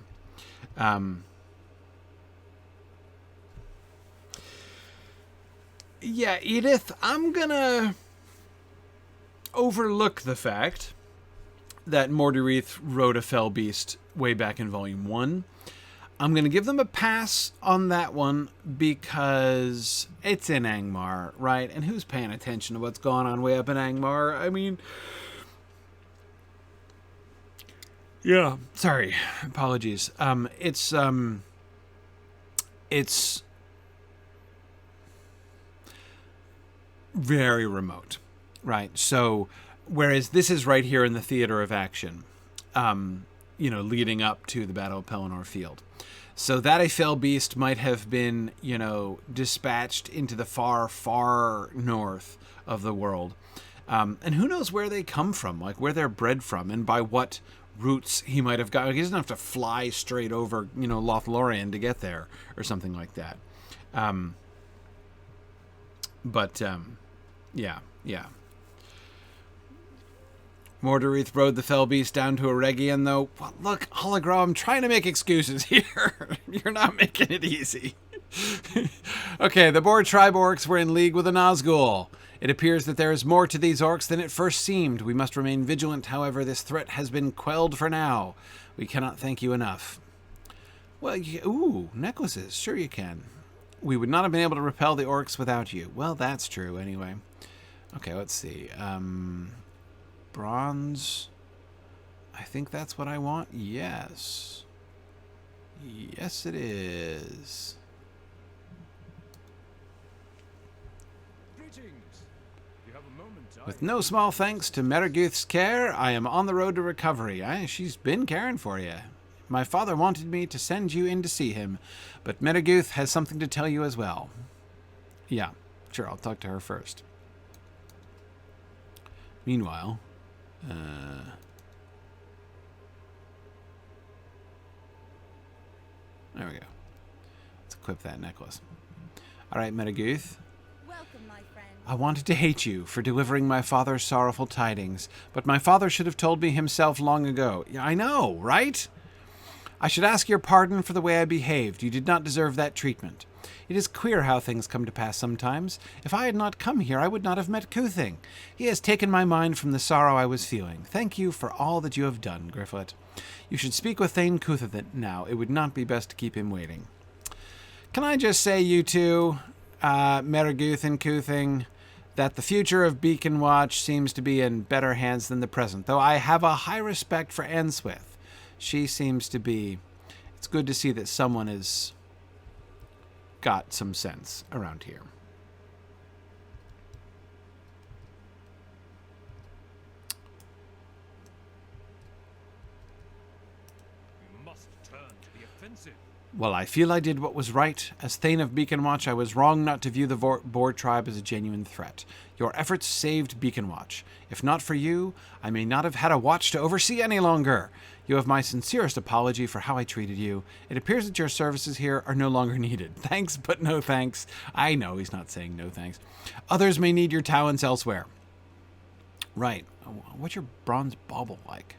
Yeah, Edith, I'm gonna overlook the fact that Morderith wrote a fell beast way back in Volume 1. I'm going to give them a pass on that one because it's in Angmar, right? And who's paying attention to what's going on way up in Angmar? I mean... Yeah, sorry. Apologies. It's very remote, right? So, whereas this is right here in the theater of action, leading up to the Battle of Pelennor Field. So that a fell beast might have been, dispatched into the far, far north of the world. And who knows where they come from, like where they're bred from and by what routes he might have got. He doesn't have to fly straight over, Lothlorien to get there or something like that. Yeah. Morderith rode the fell beast down to Eregion, though. Well, look, Hologro, I'm trying to make excuses here. You're not making it easy. Okay, the Boar tribe orcs were in league with the Nazgûl. It appears that there is more to these orcs than it first seemed. We must remain vigilant, however. This threat has been quelled for now. We cannot thank you enough. Well, necklaces. Sure you can. We would not have been able to repel the orcs without you. Well, that's true, anyway. Okay, let's see. Bronze. I think that's what I want. Yes. Yes, it is. With no small thanks to Meregyth's care, I am on the road to recovery. She's been caring for you. My father wanted me to send you in to see him, but Meregyth has something to tell you as well. Yeah, sure, I'll talk to her first. Meanwhile, there we go. Let's equip that necklace. All right, Meregyth. Welcome, my friend. I wanted to hate you for delivering my father's sorrowful tidings, but my father should have told me himself long ago. Yeah, I know, right? I should ask your pardon for the way I behaved. You did not deserve that treatment. It is queer how things come to pass sometimes. If I had not come here, I would not have met Cúthing. He has taken my mind from the sorrow I was feeling. Thank you for all that you have done, Gryfflet. You should speak with Thane Cútha now. It would not be best to keep him waiting. Can I just say, you two, Meregyth and Cúthing, that the future of Beaconwatch seems to be in better hands than the present, though I have a high respect for Enswith. She seems to be... It's good to see that someone has got some sense around here. We must turn to the offensive. Well, I feel I did what was right. As Thane of Beaconwatch, I was wrong not to view the Boar tribe as a genuine threat. Your efforts saved Beaconwatch. If not for you, I may not have had a watch to oversee any longer. You have my sincerest apology for how I treated you. It appears that your services here are no longer needed. Thanks, but no thanks. I know he's not saying no thanks. Others may need your talents elsewhere. Right. What's your bronze bauble like?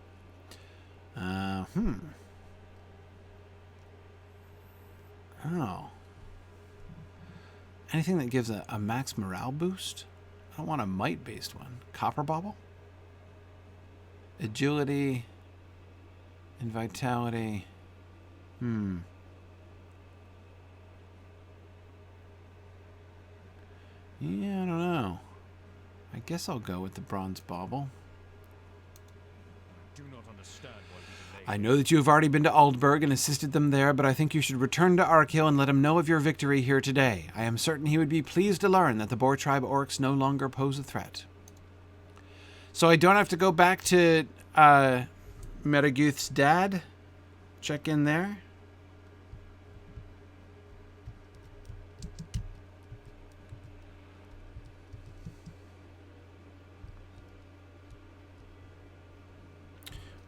Oh. Anything that gives a max morale boost? I don't want a might-based one. Copper bauble? Agility and vitality. Yeah, I don't know. I guess I'll go with the bronze bauble. I do not understand why we delay. I know that you have already been to Aldburg and assisted them there, but I think you should return to Arcil and let him know of your victory here today. I am certain he would be pleased to learn that the Boar tribe orcs no longer pose a threat. So I don't have to go back to Meregyth's dad? Check in there?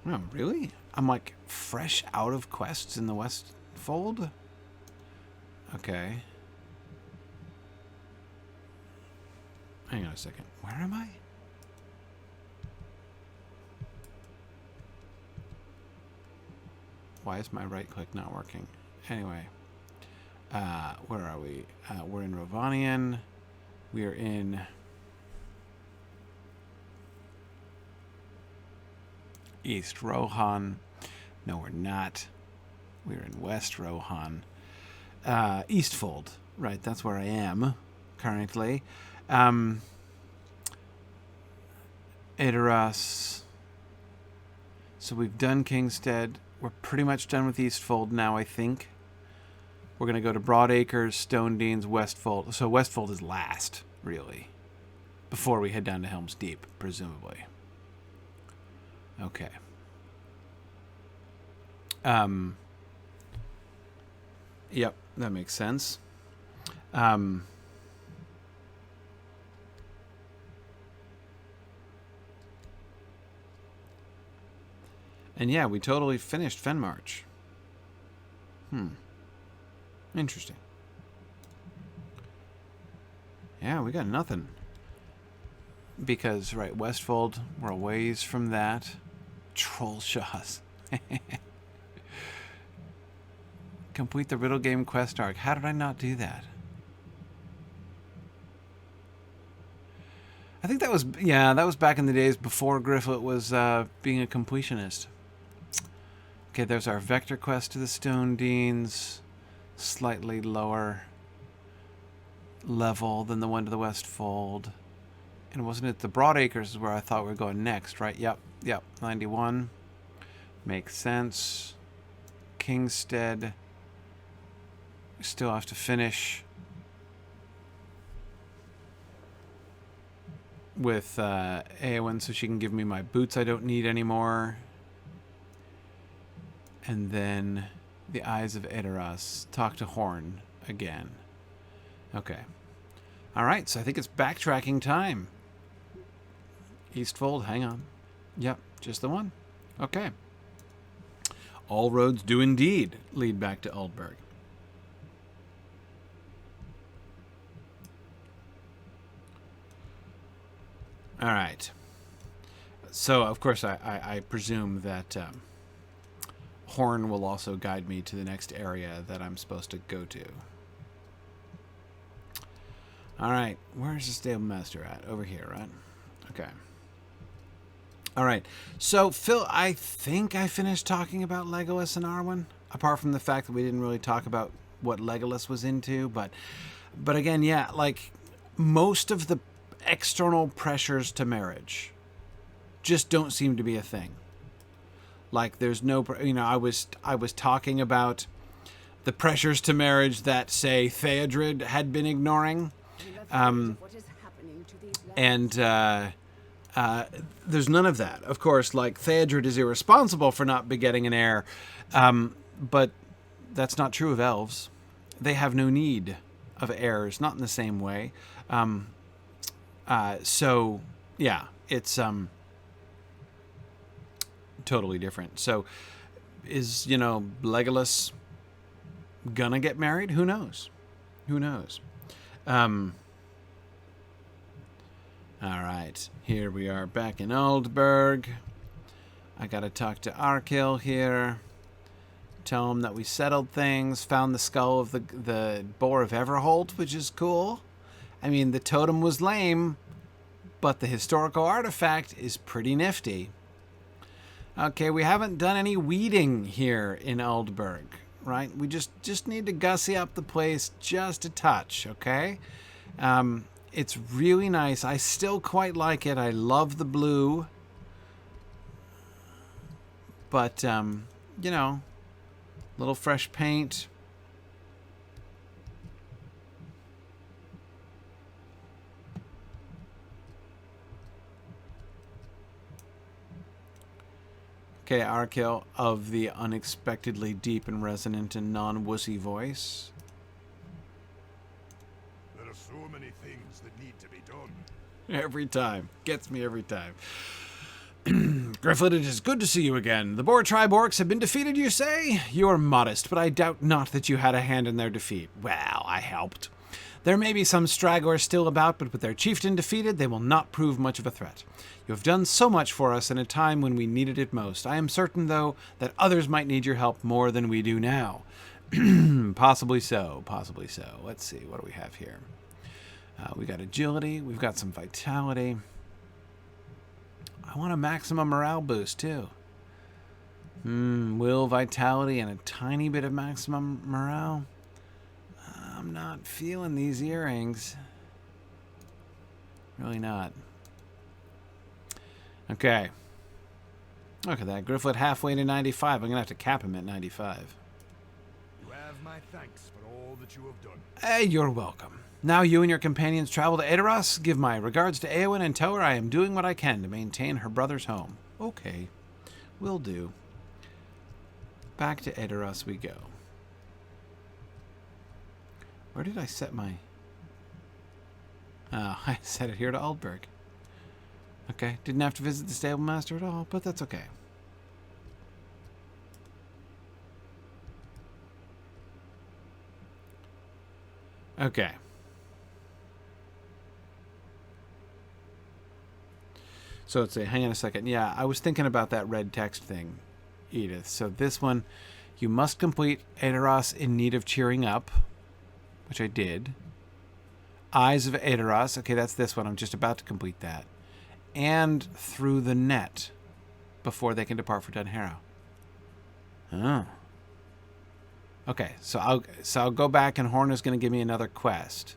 Oh, really? I'm like fresh out of quests in the Westfold? Okay. Hang on a second. Where am I? Why is my right click not working? Anyway. Where are we? We're in Rovanian. We are in... East Rohan. No, we're not. We're in West Rohan. Eastfold. Right, that's where I am currently. Edoras. So we've done Kingstead. We're pretty much done with Eastfold now, I think. We're going to go to Broadacres, Stone Deans, Westfold. So Westfold is last, really. Before we head down to Helm's Deep, presumably. Okay. Yep, that makes sense. And yeah, we totally finished Fenmarch. Interesting. Yeah, we got nothing. Because, right, Westfold, we're a ways from that. Trollshaws. Complete the Riddle Game quest arc. How did I not do that? I think that was, yeah, that was back in the days before Gryfflet was being a completionist. Okay, there's our vector quest to the Stone Deans. Slightly lower level than the one to the Westfold. And wasn't it the Broadacres is where I thought we were going next, right? Yep, 91. Makes sense. Kingstead. We still have to finish with Éowyn so she can give me my boots I don't need anymore. And then the Eyes of Edoras. Talk to Horn again. Okay. Alright, so I think it's backtracking time. Eastfold, hang on. Yep, just the one. Okay. All roads do indeed lead back to Aldburg. All right. So, of course, I presume that Horn will also guide me to the next area that I'm supposed to go to. All right. Where's the stable master at? Over here, right? Okay. All right. So, Phil, I think I finished talking about Legolas and Arwen, apart from the fact that we didn't really talk about what Legolas was into. But again, yeah, like most of the external pressures to marriage just don't seem to be a thing. Like there's no, I was talking about the pressures to marriage that, say, Theodred had been ignoring. And there's none of that. Of course, like Theodred is irresponsible for not begetting an heir. But that's not true of elves. They have no need of heirs, not in the same way. So yeah, it's totally different. So is, Legolas gonna get married? Who knows? Who knows? All right, here we are back in Aldburg. I gotta talk to Arcil here. Tell him that we settled things, found the skull of the Boar of Everholt, which is cool. I mean, the totem was lame, but the historical artifact is pretty nifty. Okay, we haven't done any weeding here in Aldburg, right? We just need to gussy up the place just a touch, okay? It's really nice. I still quite like it. I love the blue. But, little fresh paint. Okay, Arcil of the unexpectedly deep and resonant and non-wussy voice. There are so many things that need to be done. Every time. Gets me every time. Gryfflet, it is good to see you again. The Boar tribe orcs have been defeated, you say? You are modest, but I doubt not that you had a hand in their defeat. Well, I helped. There may be some stragglers still about, but with their chieftain defeated, they will not prove much of a threat. You have done so much for us in a time when we needed it most. I am certain, though, that others might need your help more than we do now. Possibly so, possibly so. Let's see, what do we have here? We got agility, we've got some vitality. I want a maximum morale boost, too. Will, vitality, and a tiny bit of maximum morale. I'm not feeling these earrings. Really not. Okay. Look at that. Gryfflet halfway to 95. I'm going to have to cap him at 95. You have my thanks for all that you have done. Hey, you're welcome. Now you and your companions travel to Edoras. Give my regards to Éowyn and tell her I am doing what I can to maintain her brother's home. Okay. Will do. Back to Edoras we go. Where did I set my... Oh, I set it here to Aldburg. Okay, didn't have to visit the stable master at all, but that's okay. Okay. So let's see. Hang on a second. Yeah, I was thinking about that red text thing, Edith. So this one, you must complete Edoras in need of cheering up, which I did. Eyes of Edoras. Okay, that's this one. I'm just about to complete that. And through the net before they can depart for Dunharrow. Oh. Okay, so I'll go back, and Horn is going to give me another quest.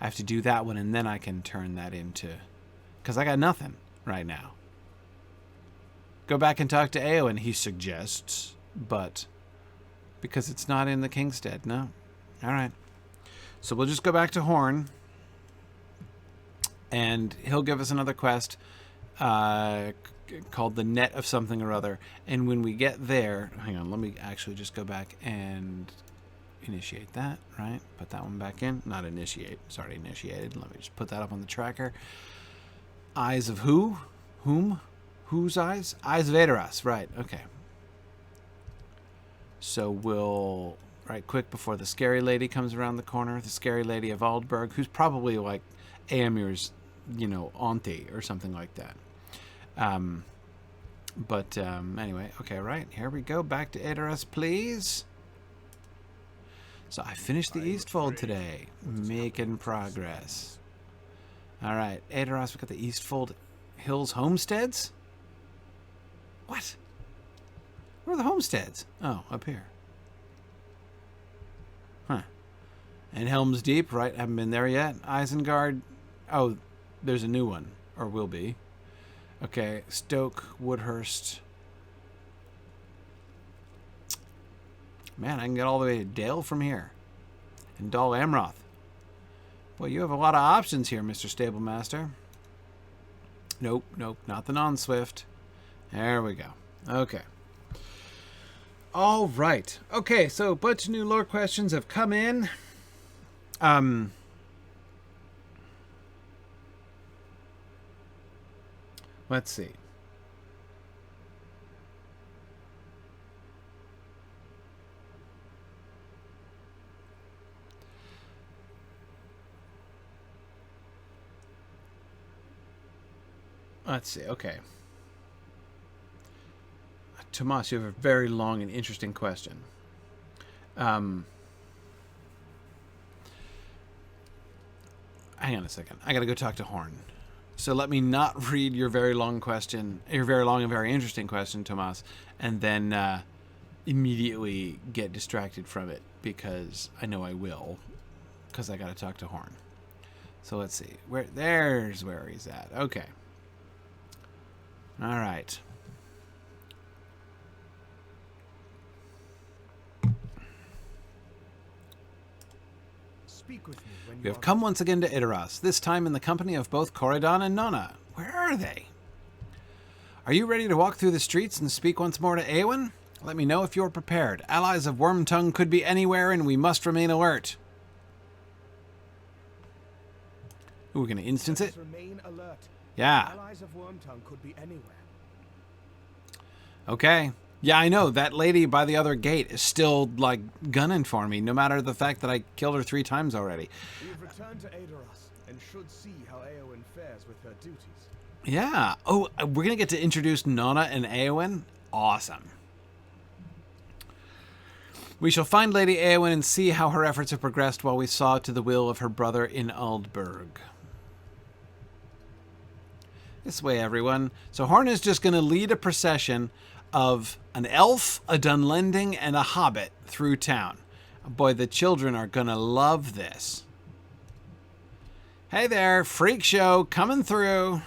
I have to do that one, and then I can turn that into... Because I got nothing right now. Go back and talk to Éowyn, he suggests. But because it's not in the Kingstead, no. All right. So we'll just go back to Horn. And he'll give us another quest called the Net of something or other. And when we get there... Hang on, let me actually just go back and initiate that, right? Put that one back in. Not initiate. It's already initiated. Let me just put that up on the tracker. Eyes of who? Whom? Whose eyes? Eyes of Edoras. Right, okay. So we'll... Right quick before the scary lady comes around the corner. The scary lady of Aldburg, who's probably like Éomer's, auntie or something like that. Anyway, okay, right. Here we go. Back to Edoras, please. So I finished the Eastfold today. Making progress. All right, Edoras, we got the Eastfold Hills homesteads? What? Where are the homesteads? Oh, up here. Huh. And Helm's Deep, right? Haven't been there yet. Isengard. Oh, there's a new one. Or will be. Okay, Stoke, Woodhurst. Man, I can get all the way to Dale from here. And Dol Amroth. Well, you have a lot of options here, Mr. Stablemaster. Nope, not the non-Swift. There we go. Okay. All right. Okay, so a bunch of new lore questions have come in. Let's see. Okay. Tomas, you have a very long and interesting question. Hang on a second. I got to go talk to Horn. So let me not read your very long question, your very long and very interesting question, Tomas, and then immediately get distracted from it, because I know I will, because I got to talk to Horn. So let's see. There's where he's at. Okay. All right. Speak with me when We have come once again to Edoras, this time in the company of both Corridon and Nona. Where are they? Are you ready to walk through the streets and speak once more to Éowyn? Let me know if you're prepared. Allies of Wormtongue could be anywhere, and we must remain alert. Ooh, we're going to instance it? Remain alert. Yeah. Allies of Wormtongue could be anywhere. Okay. Yeah, I know. That lady by the other gate is still, gunning for me, no matter the fact that I killed her 3 times already. We have returned to Edoras, and should see how Éowyn fares with her duties. Yeah. Oh, we're going to get to introduce Nona and Éowyn? Awesome. We shall find Lady Éowyn and see how her efforts have progressed while we saw to the will of her brother in Aldburg. This way, everyone. So Horn is just going to lead a procession of an elf, a Dunlending, and a hobbit through town. Boy, the children are going to love this. Hey there, freak show coming through.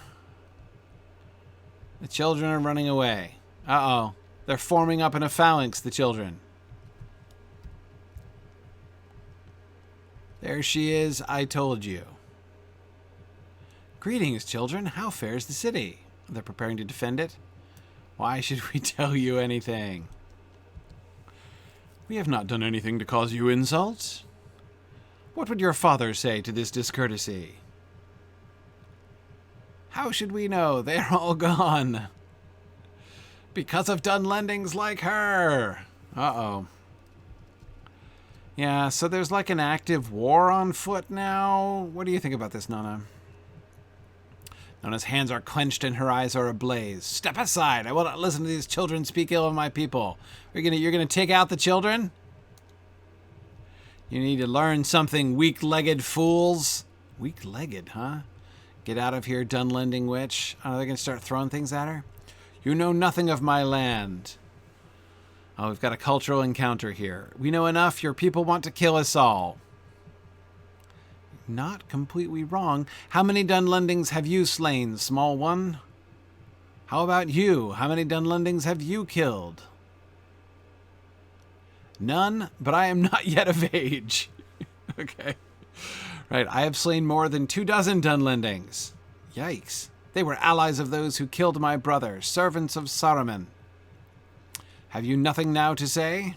The children are running away. Uh-oh. They're forming up in a phalanx, the children. There she is, I told you. Greetings, children. How fares the city? They're preparing to defend it? Why should we tell you anything? We have not done anything to cause you insults. What would your father say to this discourtesy? How should we know? They're all gone. Because of Dunlendings like her. Uh-oh. Yeah, so there's like an active war on foot now. What do you think about this, Nona? Nona's hands are clenched and her eyes are ablaze. Step aside. I will not listen to these children speak ill of my people. You're gonna take out the children? You need to learn something, weak-legged fools. Weak-legged, huh? Get out of here, Dunlending witch. Are they gonna start throwing things at her? You know nothing of my land. Oh, we've got a cultural encounter here. We know enough. Your people want to kill us all. Not completely wrong. How many Dunlendings have you slain, small one? How about you? How many Dunlendings have you killed? None, but I am not yet of age. Okay. Right, I have slain more than 24 Dunlendings. Yikes. They were allies of those who killed my brother, servants of Saruman. Have you nothing now to say?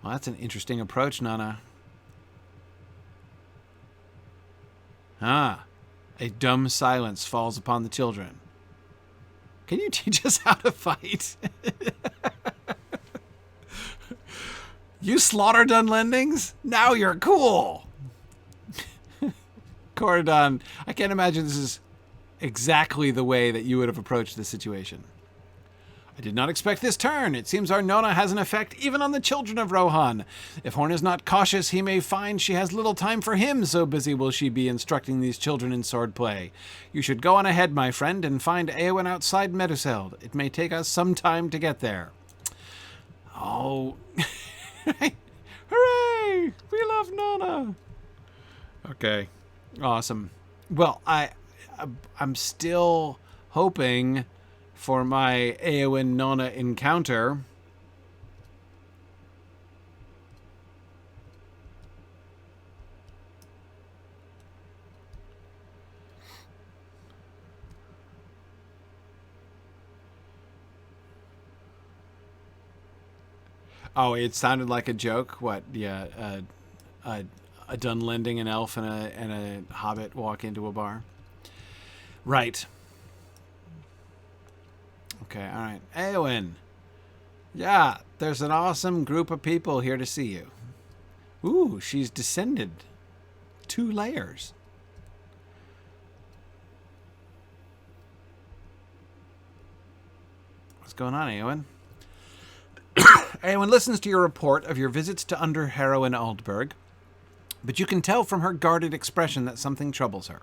Well, that's an interesting approach, Nona. Ah, a dumb silence falls upon the children. Can you teach us how to fight? You slaughter Dunlendings? Now you're cool. Coradon, I can't imagine this is exactly the way that you would have approached the situation. I did not expect this turn. It seems our Nona has an effect even on the children of Rohan. If Horn is not cautious, he may find she has little time for him, so busy will she be instructing these children in swordplay. You should go on ahead, my friend, and find Éowyn outside Meduseld. It may take us some time to get there. Oh. Hooray! We love Nona! Okay. Awesome. Well, I'm still hoping for my Éowyn Nona encounter. Oh, it sounded like a joke. What? Yeah, a Dunlending, an elf, and a hobbit walk into a bar. Right. Okay, all right. Éowyn. Yeah, there's an awesome group of people here to see you. Ooh, she's descended 2 layers. What's going on, Éowyn? Éowyn listens to your report of your visits to Underharrow and Aldburg, but you can tell from her guarded expression that something troubles her.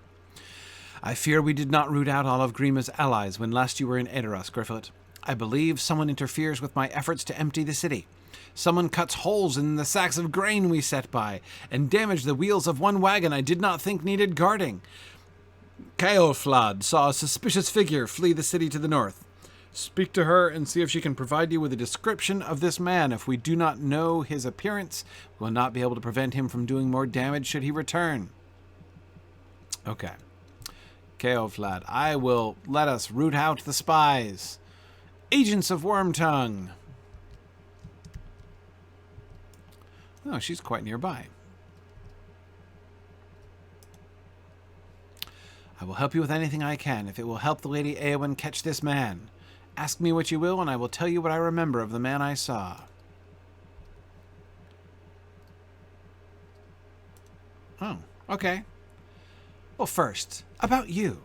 I fear we did not root out all of Grima's allies when last you were in Edoras, Gryfflet. I believe someone interferes with my efforts to empty the city. Someone cuts holes in the sacks of grain we set by, and damaged the wheels of one wagon I did not think needed guarding. Caolflad saw a suspicious figure flee the city to the north. Speak to her and see if she can provide you with a description of this man. If we do not know his appearance, we will not be able to prevent him from doing more damage should he return. Okay. Caolflad, I will let us root out the spies. Agents of Wormtongue. Oh, she's quite nearby. I will help you with anything I can if it will help the Lady Éowyn catch this man. Ask me what you will, and I will tell you what I remember of the man I saw. Oh, okay. Well, first, about you.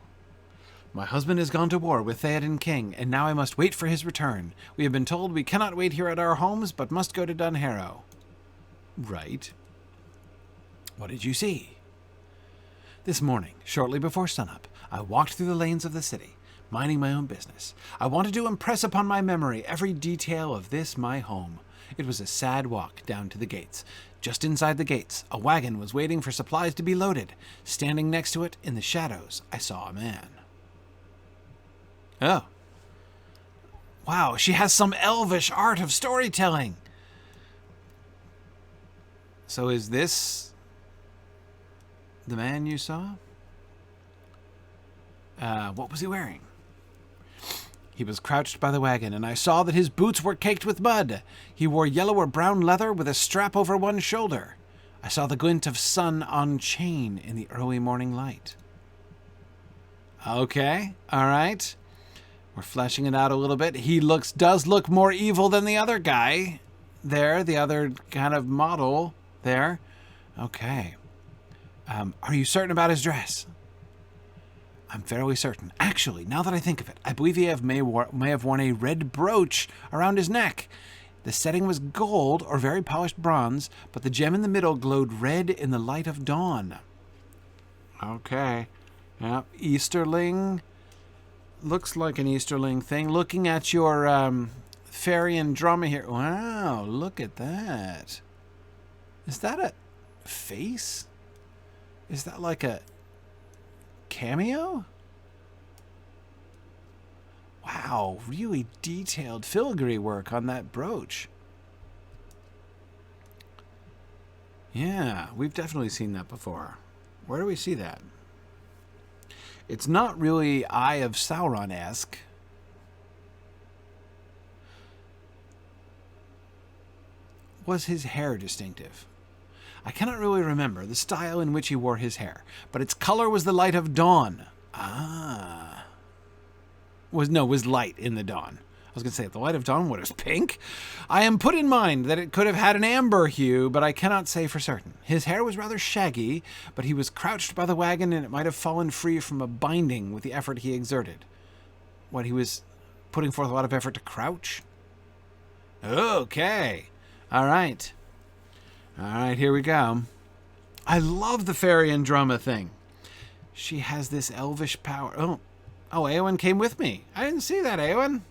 My husband has gone to war with Theoden King, and now I must wait for his return. We have been told we cannot wait here at our homes, but must go to Dunharrow. Right. What did you see? This morning, shortly before sunup, I walked through the lanes of the city, minding my own business. I wanted to impress upon my memory every detail of this my home. It was a sad walk down to the gates. Just inside the gates, a wagon was waiting for supplies to be loaded. Standing next to it, in the shadows, I saw a man. Oh. Wow, she has some elvish art of storytelling. So is this the man you saw? What was he wearing? He was crouched by the wagon, and I saw that his boots were caked with mud. He wore yellow or brown leather with a strap over one shoulder. I saw the glint of sun on chain in the early morning light. Okay, all right. We're fleshing it out a little bit. He does look more evil than the other guy. there, the other kind of model there. Okay. Are you certain about his dress? I'm fairly certain. Actually, now that I think of it, I believe he may have worn a red brooch around his neck. The setting was gold or very polished bronze, but the gem in the middle glowed red in the light of dawn. Okay. Yep. Easterling. Looks like an Easterling thing. Looking at your fairy and drama here. Wow, look at that. Is that a face? Is that like a cameo? Wow, really detailed filigree work on that brooch. Yeah, we've definitely seen that before. Where do we see that? It's not really Eye of Sauron-esque. Was his hair distinctive? I cannot really remember the style in which he wore his hair, but its color was the light of dawn. Ah. Was light in the dawn. I was going to say, the light of dawn, what is pink? I am put in mind that it could have had an amber hue, but I cannot say for certain. His hair was rather shaggy, but he was crouched by the wagon and it might have fallen free from a binding with the effort he exerted. What, he was putting forth a lot of effort to crouch? Okay. All right. All right, here we go. I love the fairy and drama thing. She has this elvish power. Oh, Éowyn came with me. I didn't see that, Éowyn.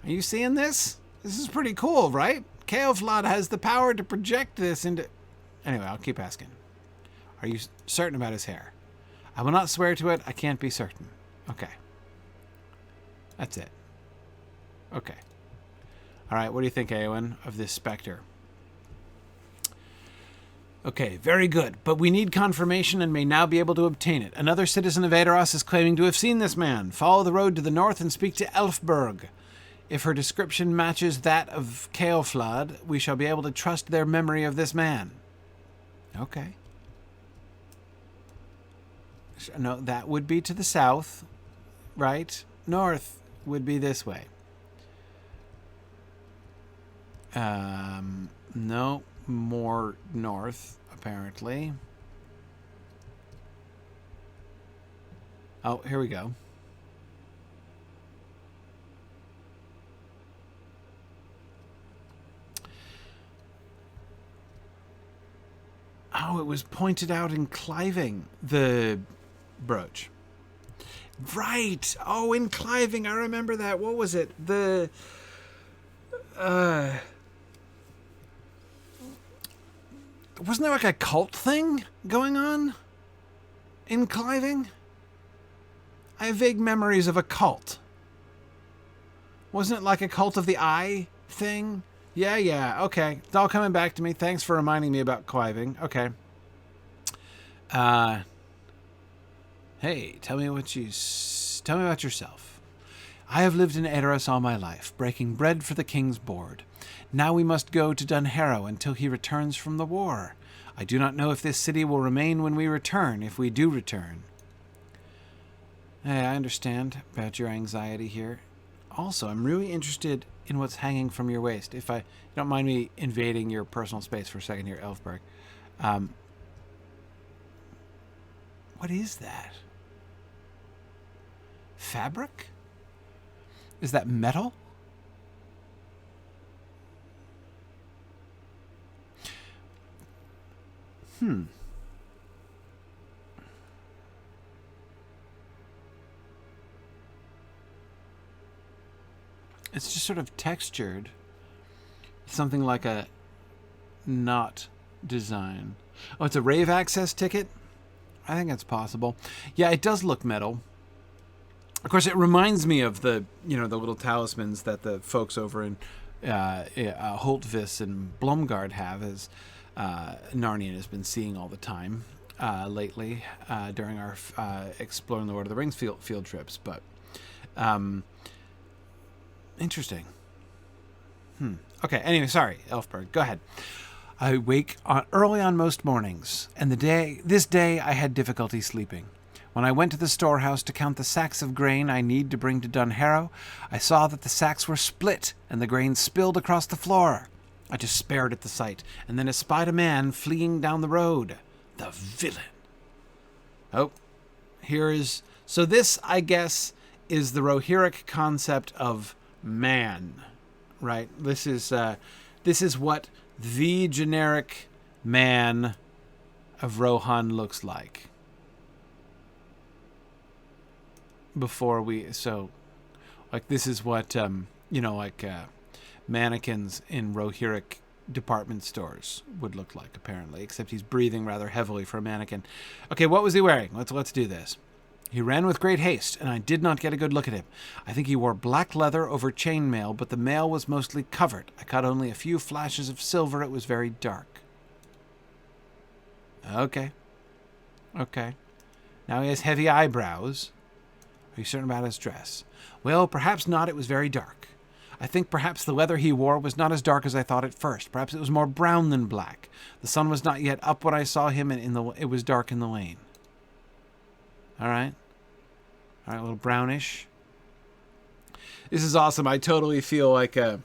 Are you seeing this? This is pretty cool, right? Ceolflad has the power to project this into... Anyway, I'll keep asking. Are you certain about his hair? I will not swear to it. I can't be certain. Okay. That's it. Okay. All right, what do you think, Éowyn, of this specter? Okay, very good, but we need confirmation and may now be able to obtain it. Another citizen of Edoras is claiming to have seen this man. Follow the road to the north and speak to Aldburg. If her description matches that of Ceolflad, we shall be able to trust their memory of this man. Okay. No, that would be to the south, right? North would be this way. No, more north, apparently. Oh, here we go. Oh, it was pointed out in Cliving, the brooch. Right. Oh, in Cliving, I remember that. What was it? The... wasn't there like a cult thing going on in Cliving? I have vague memories of a cult. Wasn't it like a cult of the eye thing? Yeah, okay. It's all coming back to me. Thanks for reminding me about Cliving. Okay. Hey, tell me about yourself. I have lived in Edoras all my life, breaking bread for the king's board. Now we must go to Dunharrow until he returns from the war. I do not know if this city will remain when we return, if we do return. Hey, I understand about your anxiety here. Also, I'm really interested in what's hanging from your waist. If you don't mind me invading your personal space for a second here, Aldburg. What is that? Fabric? Is that metal? It's just sort of textured. Something like a knot design. Oh, it's a rave access ticket? I think that's possible. Yeah, it does look metal. Of course, it reminds me of the little talismans that the folks over in Holtvis and Blomgard have, as Narnian has been seeing all the time lately during our exploring the Lord of the Rings field trips. But interesting. Okay, anyway, sorry, Elfberg, go ahead. I wake early on most mornings, and this day I had difficulty sleeping. When I went to the storehouse to count the sacks of grain I need to bring to Dunharrow, I saw that the sacks were split and the grain spilled across the floor. I despaired at the sight, and then espied a man fleeing down the road. The villain. Oh, here is... So this, I guess, is the Rohirric concept of man, right? This is what the generic man of Rohan looks like. Before we... So, like, this is what, mannequins in Rohirric department stores would look like, apparently, except he's breathing rather heavily for a mannequin. Okay, what was he wearing? Let's do this. He ran with great haste, and I did not get a good look at him. I think he wore black leather over chainmail, but the mail was mostly covered. I caught only a few flashes of silver. It was very dark. Okay. Now he has heavy eyebrows. Are you certain about his dress? Well, perhaps not. It was very dark. I think perhaps the leather he wore was not as dark as I thought at first. Perhaps it was more brown than black. The sun was not yet up when I saw him, and it was dark in the lane. All right, a little brownish. This is awesome. I totally feel like a,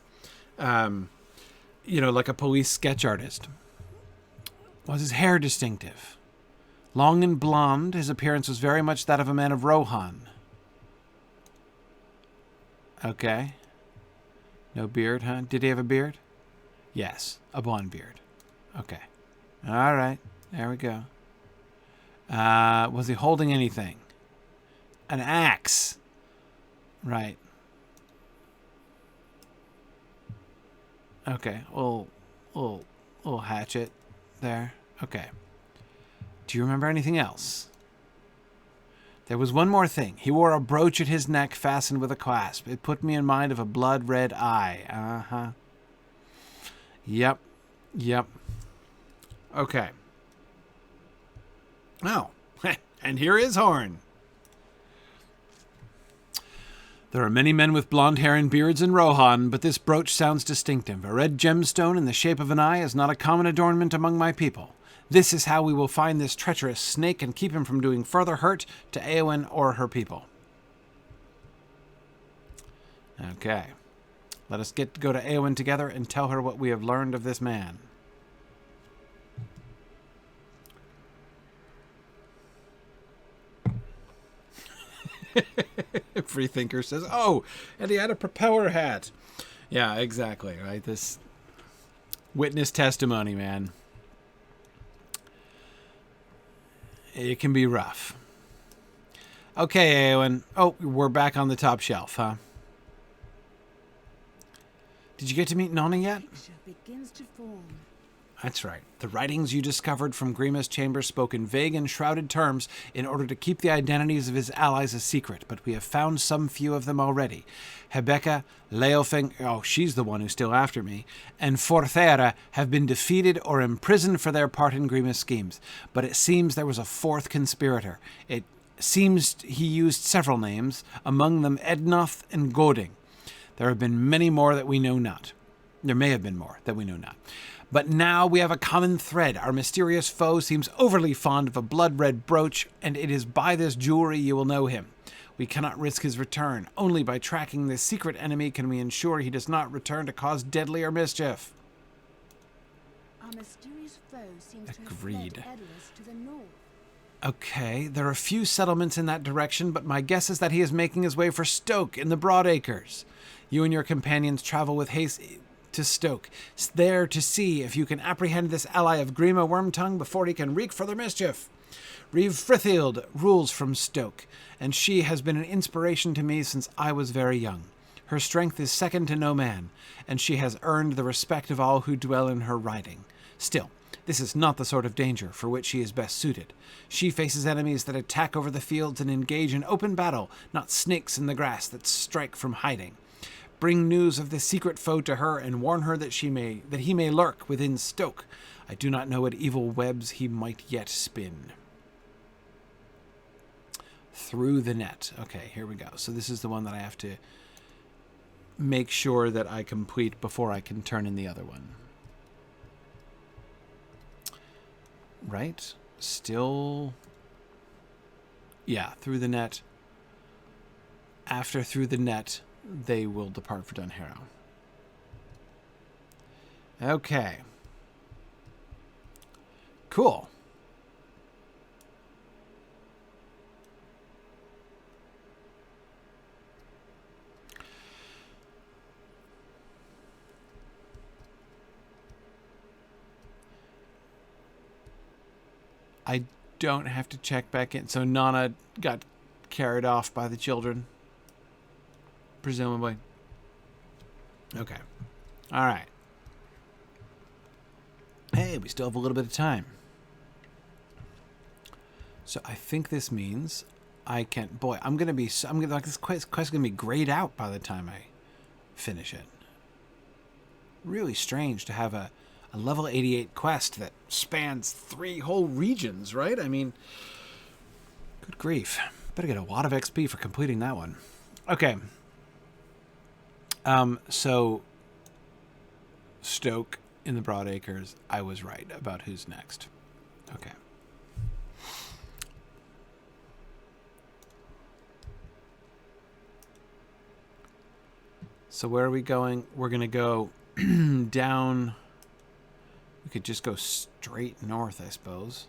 like a police sketch artist. Was his hair distinctive? Long and blonde, his appearance was very much that of a man of Rohan. Okay. No beard, huh? Did he have a beard? Yes, a blonde beard. Okay. All right, there we go. Was he holding anything? An axe. Right. Okay. Little hatchet there. Okay. Do you remember anything else? There was one more thing. He wore a brooch at his neck fastened with a clasp. It put me in mind of a blood-red eye. Uh-huh. Yep. Okay. Oh, and here is Horn. There are many men with blonde hair and beards in Rohan, but this brooch sounds distinctive. A red gemstone in the shape of an eye is not a common adornment among my people. This is how we will find this treacherous snake and keep him from doing further hurt to Éowyn or her people. Okay. Let us go to Éowyn together and tell her what we have learned of this man. Freethinker says, oh, and he had a propeller hat. Yeah, exactly, right? This witness testimony, man. It can be rough. Okay, Éowyn. Oh, we're back on the top shelf, huh? Did you get to meet Nona yet? Begins to form. That's right. The writings you discovered from Grima's chamber spoke in vague and shrouded terms in order to keep the identities of his allies a secret, but we have found some few of them already. Hebecca, Leofing, oh, she's the one who's still after me, and Forthera have been defeated or imprisoned for their part in Grima's schemes. But it seems there was a fourth conspirator. It seems he used several names, among them Ednoth and Goding. There have been many more that we know not. There may have been more that we know not. But now we have a common thread. Our mysterious foe seems overly fond of a blood-red brooch, and it is by this jewelry you will know him. We cannot risk his return. Only by tracking this secret enemy can we ensure he does not return to cause deadlier mischief. Our mysterious foe seems Agreed. to have fled Edoras to the north. Okay, there are a few settlements in that direction, but my guess is that he is making his way for Stoke in the Broadacres. You and your companions travel with haste to Stoke, there to see if you can apprehend this ally of Grima Wormtongue before he can wreak further mischief. Reeve Frithild rules from Stoke, and she has been an inspiration to me since I was very young. Her strength is second to no man, and she has earned the respect of all who dwell in her riding. Still, this is not the sort of danger for which she is best suited. She faces enemies that attack over the fields and engage in open battle, not snakes in the grass that strike from hiding. Bring news of this secret foe to her and warn her that he may lurk within Stoke. I do not know what evil webs he might yet spin. Through the net. Okay, here we go. So this is the one that I have to make sure that I complete before I can turn in the other one. Right? Still... Yeah, through the net. After through the net, they will depart for Dunharrow. Okay. Cool. I don't have to check back in. So Nona got carried off by the children, presumably. Okay. All right. Hey, we still have a little bit of time. So I think this means I can. Boy, I'm gonna be. I'm gonna like this quest is gonna be grayed out by the time I finish it. Really strange to have a level 88 quest that spans 3 whole regions, right? I mean, good grief. Better get a lot of XP for completing that one. Okay. So Stoke in the Broadacres, I was right about who's next. Okay. So where are we going? We're going to go down. We could just go straight north, I suppose.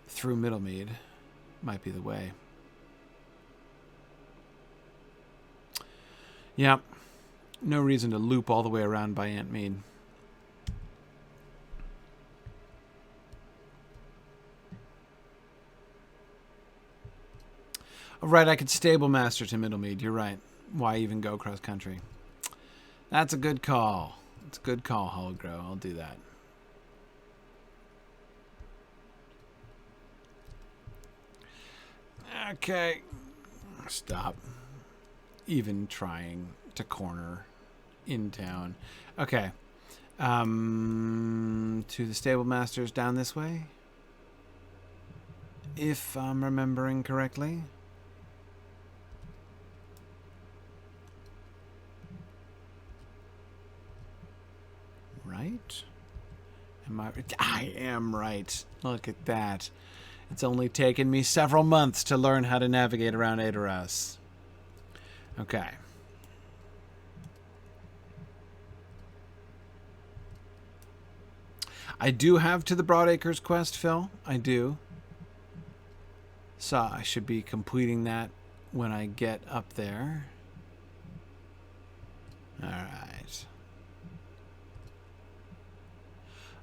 Through Middlemead. Might be the way. Yeah. No reason to loop all the way around by Aunt Mead. Oh, right, I could stable master to Middlemead. You're right. Why even go cross country? That's a good call. It's a good call, Holgrow. I'll do that. Okay. Stop. Even trying to corner in town. Okay. To the stable masters down this way. If I'm remembering correctly. Right? I am right. Look at that. It's only taken me several months to learn how to navigate around Edoras. Okay. I do have to the Broadacres quest, Phil. I do. So I should be completing that when I get up there. Alright.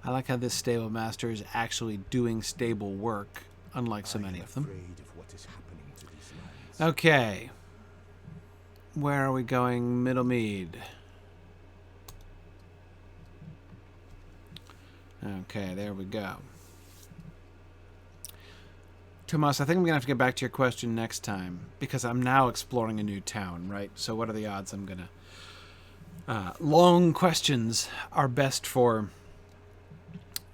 I like how this stable master is actually doing stable work, unlike so many of them. Okay. Where are we going? Middlemead. Okay, there we go. Tomas, I think I'm going to have to get back to your question next time, because I'm now exploring a new town, right? So what are the odds I'm going to... long questions are best for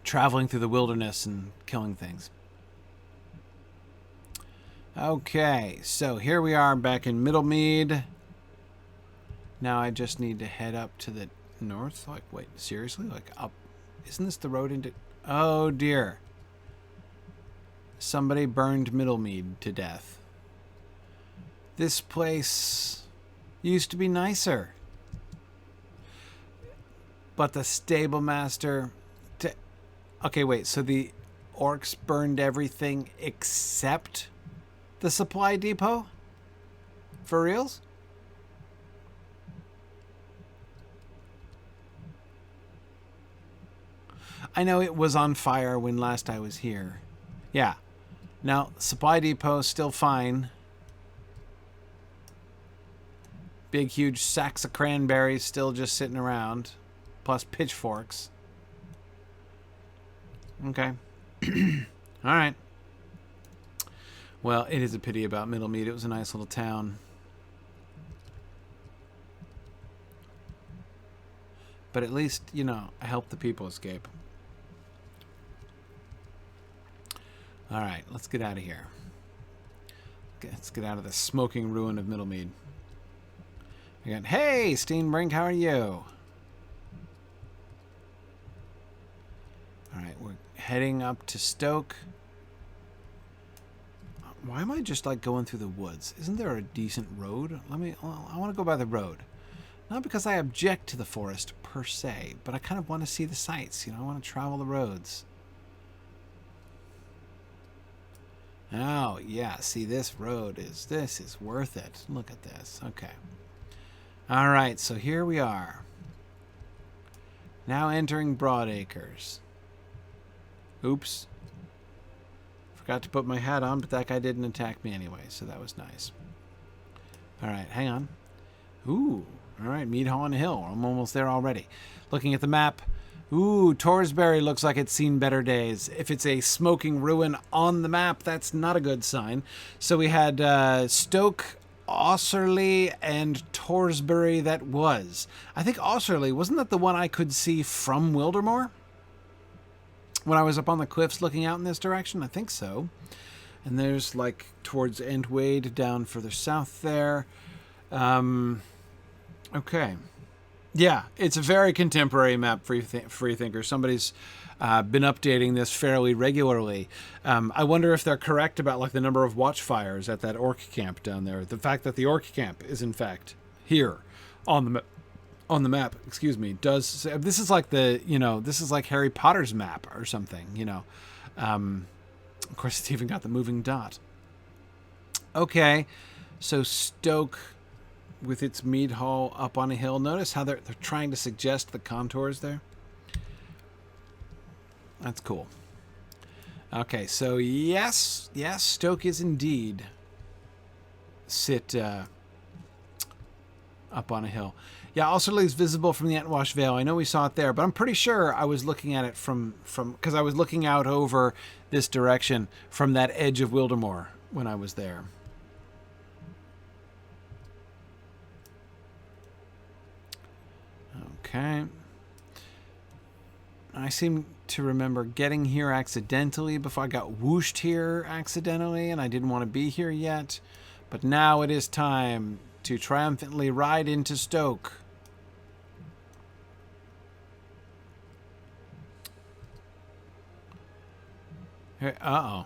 traveling through the wilderness and killing things. Okay, so here we are back in Middlemead. Now I just need to head up to the north. Like, wait, seriously? Like, up? Isn't this the road into... Oh, dear. Somebody burned Middlemead to death. This place used to be nicer. But the stable master... Okay, wait, so the orcs burned everything except the supply depot? For reals? I know it was on fire when last I was here. Yeah. Now, supply depot still fine. Big, huge sacks of cranberries still just sitting around. Plus pitchforks. Okay. Alright. Well, it is a pity about Middlemead. It was a nice little town. But at least, you know, I helped the people escape. Alright, let's get out of here. Let's get out of the smoking ruin of Middlemead. Again, hey, Steenbrink, how are you? Alright, we're heading up to Stoke. Why am I just like going through the woods? Isn't there a decent road? I want to go by the road. Not because I object to the forest per se, but I kind of want to see the sights. You know, I want to travel the roads. Oh, yeah. See, this is worth it. Look at this. Okay. All right, so here we are. Now entering Broadacres. Oops. Forgot to put my hat on, but that guy didn't attack me anyway, so that was nice. All right, hang on. Ooh. All right, Mead Hall on a hill. I'm almost there already. Looking at the map. Ooh, Torsbury looks like it's seen better days. If it's a smoking ruin on the map, that's not a good sign. So we had Stoke, Osserley, and Torsbury that was. I think Osserley, wasn't that the one I could see from Wildermore? When I was up on the cliffs looking out in this direction? I think so. And there's like towards Entwade down further south there. Okay. Yeah, it's a very contemporary map, Freethinker. Somebody's been updating this fairly regularly. I wonder if they're correct about like the number of watchfires at that orc camp down there. The fact that the orc camp is in fact here on the map. Excuse me. This is like this is like Harry Potter's map or something. Of course, it's even got the moving dot. Okay, so Stoke with its Mead Hall up on a hill. Notice how they're trying to suggest the contours there. That's cool. Okay, so yes, Stoke is indeed sit up on a hill. Yeah, Osserley is visible from the Entwash Vale. I know we saw it there, but I'm pretty sure I was looking at it from because I was looking out over this direction from that edge of Wildermore when I was there. Okay. I seem to remember getting here accidentally before I got whooshed here accidentally, and I didn't want to be here yet. But now it is time to triumphantly ride into Stoke. Uh-oh.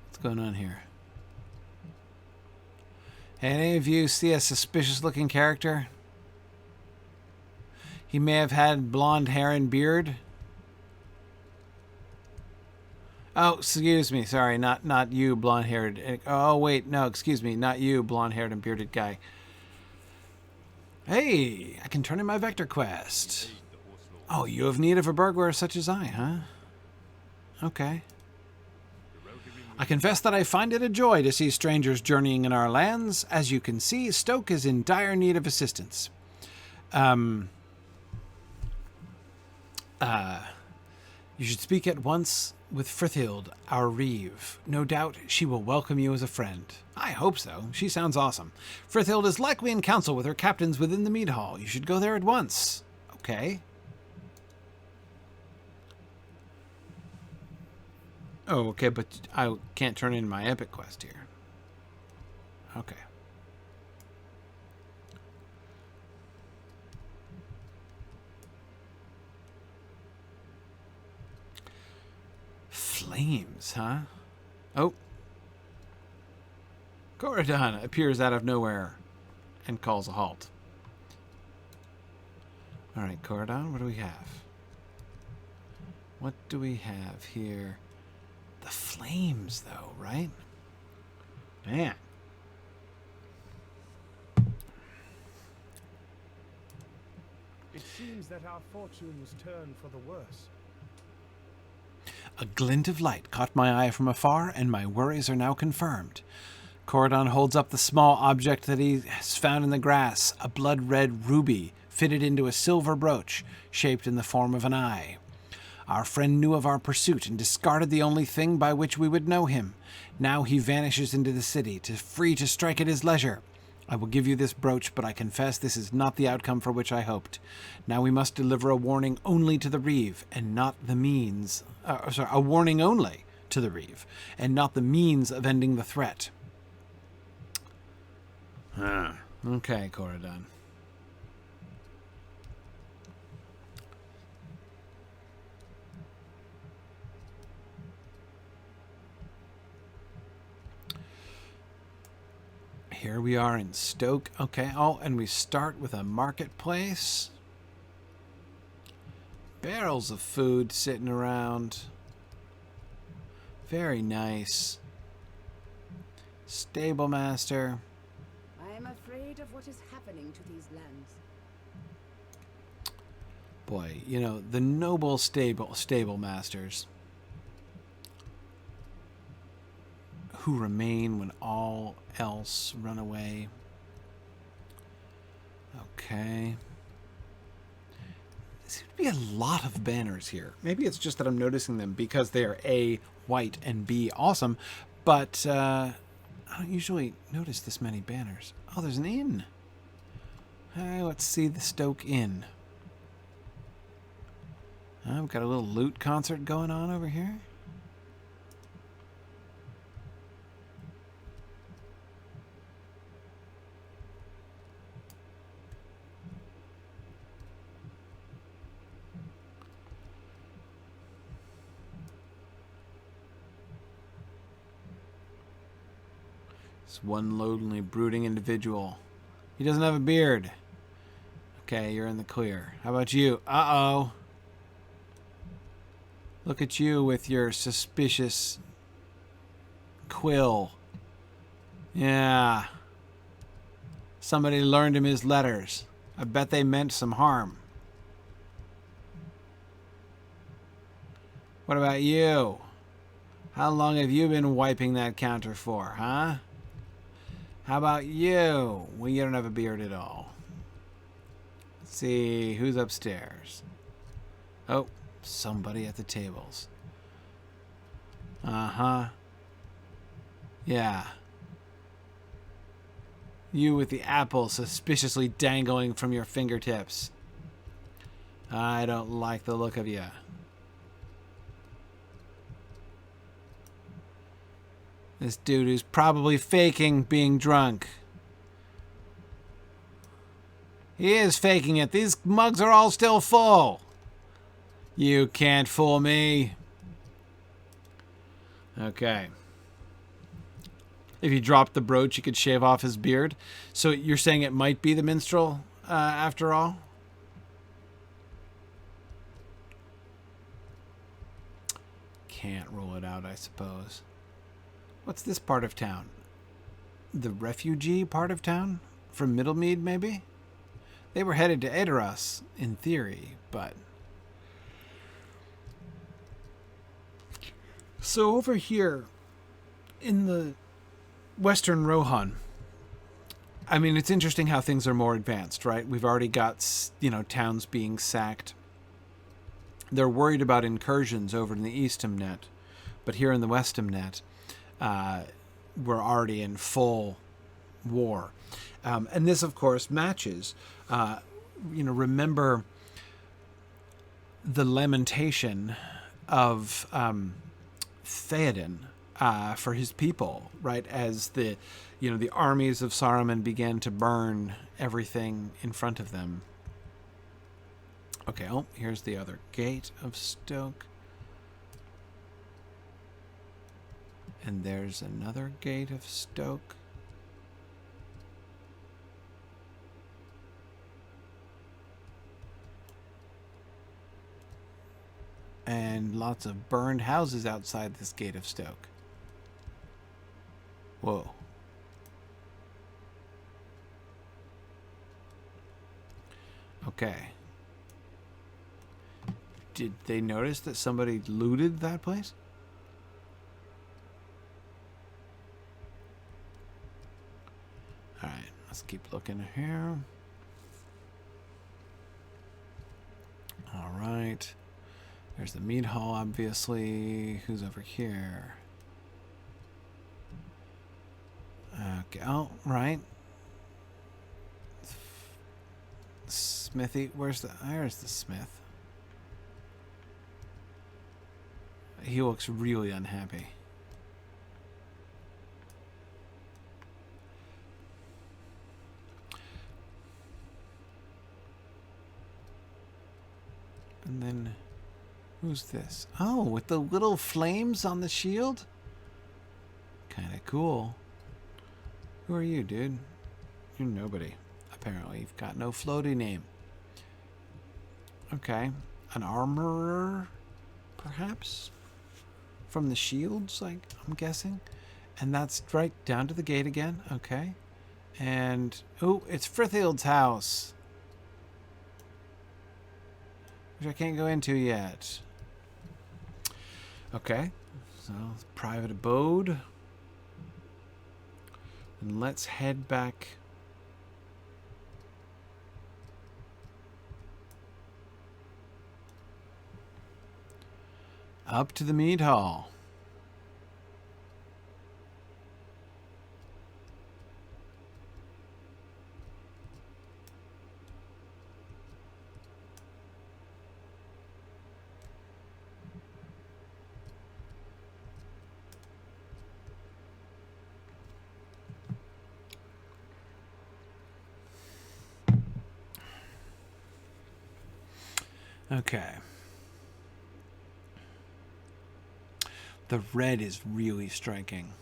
What's going on here? Any of you see a suspicious-looking character? He may have had blonde hair and beard. Oh, excuse me. Sorry, not you, blonde-haired. Oh, wait. No, excuse me. Not you, blonde-haired and bearded guy. Hey, I can turn in my vector quest. Oh, you have need of a burglar such as I, huh? Okay. I confess that I find it a joy to see strangers journeying in our lands. As you can see, Stoke is in dire need of assistance. You should speak at once with Frithhild, our reeve. No doubt she will welcome you as a friend. I hope so. She sounds awesome. Frithhild is likely in council with her captains within the Mead Hall. You should go there at once. Okay. Oh, okay, but I can't turn in my epic quest here. Okay. Flames, huh? Oh. Corridon appears out of nowhere and calls a halt. All right, Corridon, what do we have? What do we have here? The flames, though, right? Man. It seems that our fortunes turn for the worse. A glint of light caught my eye from afar, and my worries are now confirmed. Corridon holds up the small object that he has found in the grass, a blood-red ruby fitted into a silver brooch, shaped in the form of an eye. Our friend knew of our pursuit and discarded the only thing by which we would know him. Now he vanishes into the city, free to strike at his leisure. I will give you this brooch, but I confess this is not the outcome for which I hoped. Now we must deliver a warning only to the reeve, and not the means... a warning only to the reeve, and not the means of ending the threat. Okay, Corridon. Here we are in Stoke. Okay. Oh, and we start with a marketplace. Barrels of food sitting around. Very nice. Stable master. I am afraid of what is happening to these lands. Boy, you know, the noble stable masters who remain when all else run away. Okay. There seem to be a lot of banners here. Maybe it's just that I'm noticing them because they are A, white, and B, awesome. But I don't usually notice this many banners. Oh, there's an inn. Let's see the Stoke Inn. We've got a little loot concert going on over here. This one lonely, brooding individual. He doesn't have a beard. Okay, you're in the clear. How about you? Uh-oh. Look at you with your suspicious quill. Yeah. Somebody learned him his letters. I bet they meant some harm. What about you? How long have you been wiping that counter for, huh? How about you? Well, you don't have a beard at all. Let's see, who's upstairs? Oh. Somebody at the tables. Uh-huh. Yeah. You with the apple suspiciously dangling from your fingertips. I don't like the look of you. This dude who's probably faking being drunk. He is faking it. These mugs are all still full. You can't fool me. Okay. If you dropped the brooch, you could shave off his beard. So you're saying it might be the minstrel after all? Can't rule it out, I suppose. What's this part of town? The refugee part of town? From Middlemead, maybe? They were headed to Edoras, in theory, but... So over here, in the Western Rohan, I mean, it's interesting how things are more advanced, right? We've already got, you know, towns being sacked. They're worried about incursions over in the Eastham but here in the Westham we're already in full war. And this, of course, matches, you know, remember the lamentation of... Theoden for his people, right? As the armies of Saruman began to burn everything in front of them. Okay, oh, here's the other gate of Stoke. And there's another gate of Stoke. And lots of burned houses outside this gate of Stoke. Whoa. Okay. Did they notice that somebody looted that place? Alright, let's keep looking here. Alright. There's the Mead Hall, obviously. Who's over here? Okay, oh, right. Smithy, there's the smith. He looks really unhappy. And then, who's this? Oh, with the little flames on the shield? Kind of cool. Who are you, dude? You're nobody. Apparently, you've got no floaty name. Okay. An armorer, perhaps? From the shields, like, I'm guessing. And that's right down to the gate again. Okay. And, oh, it's Frithild's house. Which I can't go into yet. Okay. So, private abode. And let's head back. Up to the Mead Hall. Okay. The red is really striking.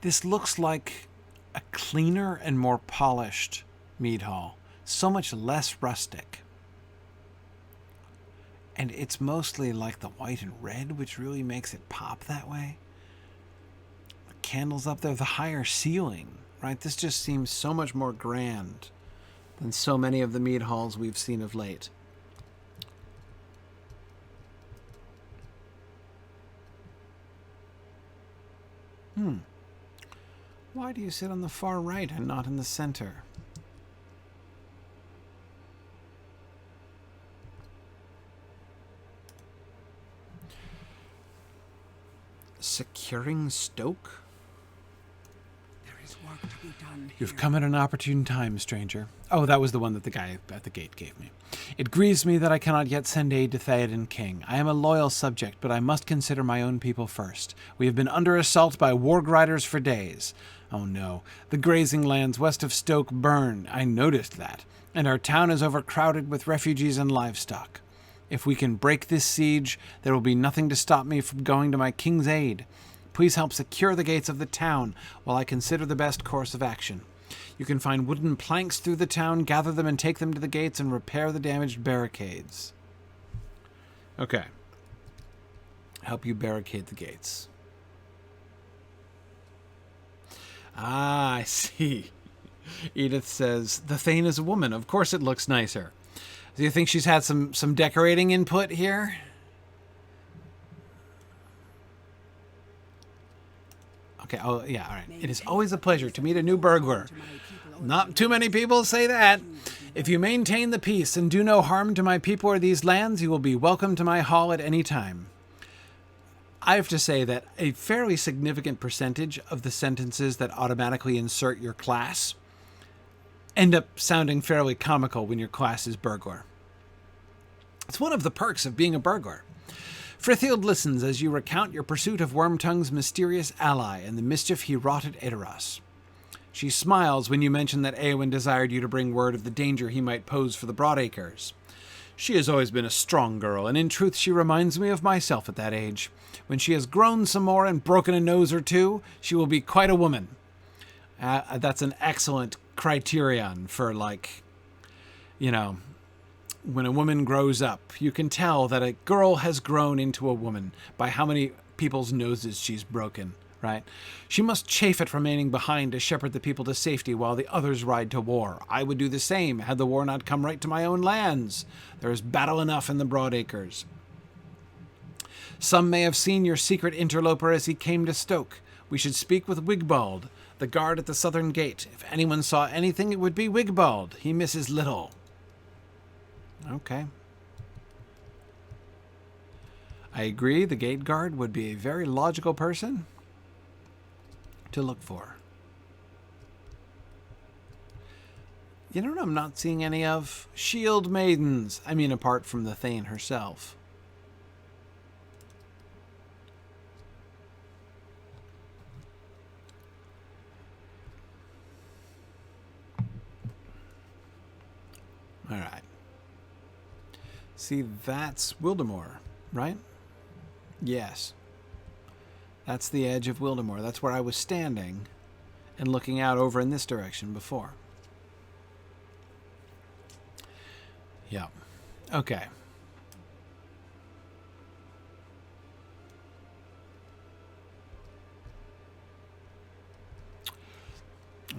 This looks like a cleaner and more polished Mead Hall. So much less rustic. And it's mostly like the white and red, which really makes it pop that way. The candles up there, the higher ceiling, right? This just seems so much more grand than so many of the Mead Halls we've seen of late. Why do you sit on the far right and not in the center? Securing Stoke? There is work to be done here. You've come at an opportune time, stranger. Oh, that was the one that the guy at the gate gave me. It grieves me that I cannot yet send aid to Theoden King. I am a loyal subject, but I must consider my own people first. We have been under assault by warg riders for days. Oh no, the grazing lands west of Stoke burn. I noticed that. And our town is overcrowded with refugees and livestock. If we can break this siege, there will be nothing to stop me from going to my king's aid. Please help secure the gates of the town while I consider the best course of action. You can find wooden planks through the town, gather them and take them to the gates and repair the damaged barricades. Okay. Help you barricade the gates. Ah, I see. Edith says, the Thane is a woman. Of course it looks nicer. Do you think she's had some decorating input here? Okay, oh yeah, all right. It is always a pleasure to meet a new burglar. Not too many people say that. If you maintain the peace and do no harm to my people or these lands, you will be welcome to my hall at any time. I have to say that a fairly significant percentage of the sentences that automatically insert your class end up sounding fairly comical when your class is burglar. It's one of the perks of being a burglar. Frithild listens as you recount your pursuit of Wormtongue's mysterious ally and the mischief he wrought at Edoras. She smiles when you mention that Éowyn desired you to bring word of the danger he might pose for the Broadacres. She has always been a strong girl, and in truth she reminds me of myself at that age. When she has grown some more and broken a nose or two, she will be quite a woman. That's an excellent criterion for, like, you know, when a woman grows up. You can tell that a girl has grown into a woman by how many people's noses she's broken, right? She must chafe at remaining behind to shepherd the people to safety while the others ride to war. I would do the same had the war not come right to my own lands. There is battle enough in the Broadacres. Some may have seen your secret interloper as he came to Stoke. We should speak with Wigbald, the guard at the southern gate. If anyone saw anything, it would be Wigbald. He misses little. Okay. I agree, the gate guard would be a very logical person to look for. You know what I'm not seeing any of? Shield maidens. I mean, apart from the Thane herself. All right. See, that's Wildemore, right? Yes. That's the edge of Wildemore. That's where I was standing. and looking out over in this direction before. Yeah. Okay.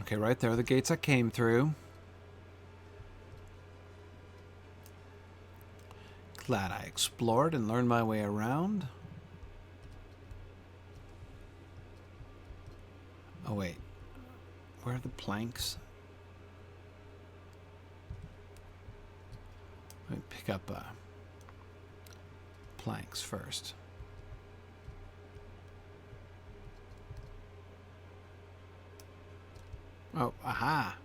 Okay, right there are the gates I came through. Glad I explored and learned my way around. Oh, wait. Where are the planks? Let me pick up planks first. Oh, aha.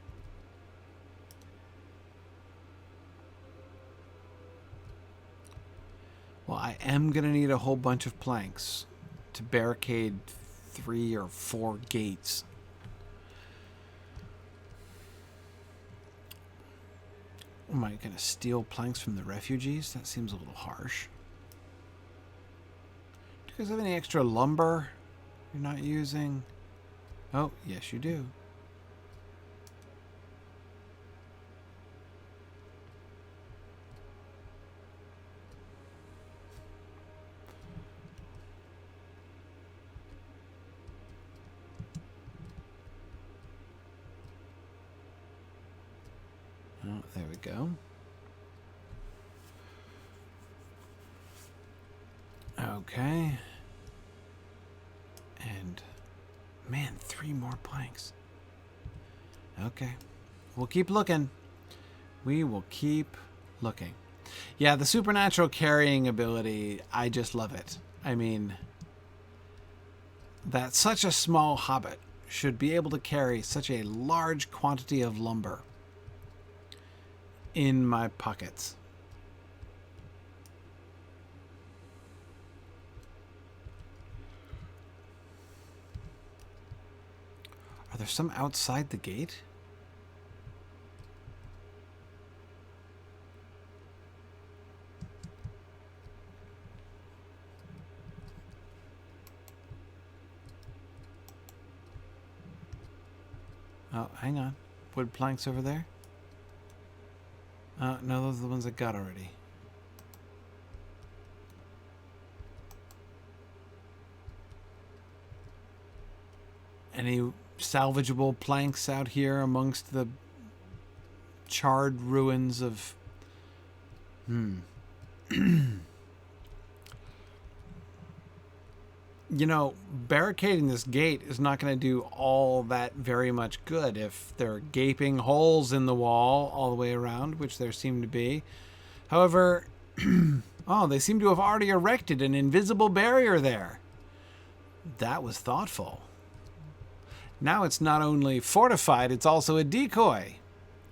Well, I am going to need a whole bunch of planks to barricade 3 or 4 gates. Am I going to steal planks from the refugees? That seems a little harsh. Do you guys have any extra lumber you're not using? Oh, yes you do. Oh, there we go. Okay. And, man, 3 more planks. Okay. We'll keep looking. We will keep looking. Yeah, the supernatural carrying ability, I just love it. I mean, that such a small hobbit should be able to carry such a large quantity of lumber in my pockets. Are there some outside the gate? Oh, hang on. Wood planks over there? No, those are the ones I got already. Any salvageable planks out here amongst the charred ruins of... You know, barricading this gate is not going to do all that very much good if there are gaping holes in the wall all the way around, which there seem to be. However, oh, they seem to have already erected an invisible barrier there. That was thoughtful. Now it's not only fortified, it's also a decoy.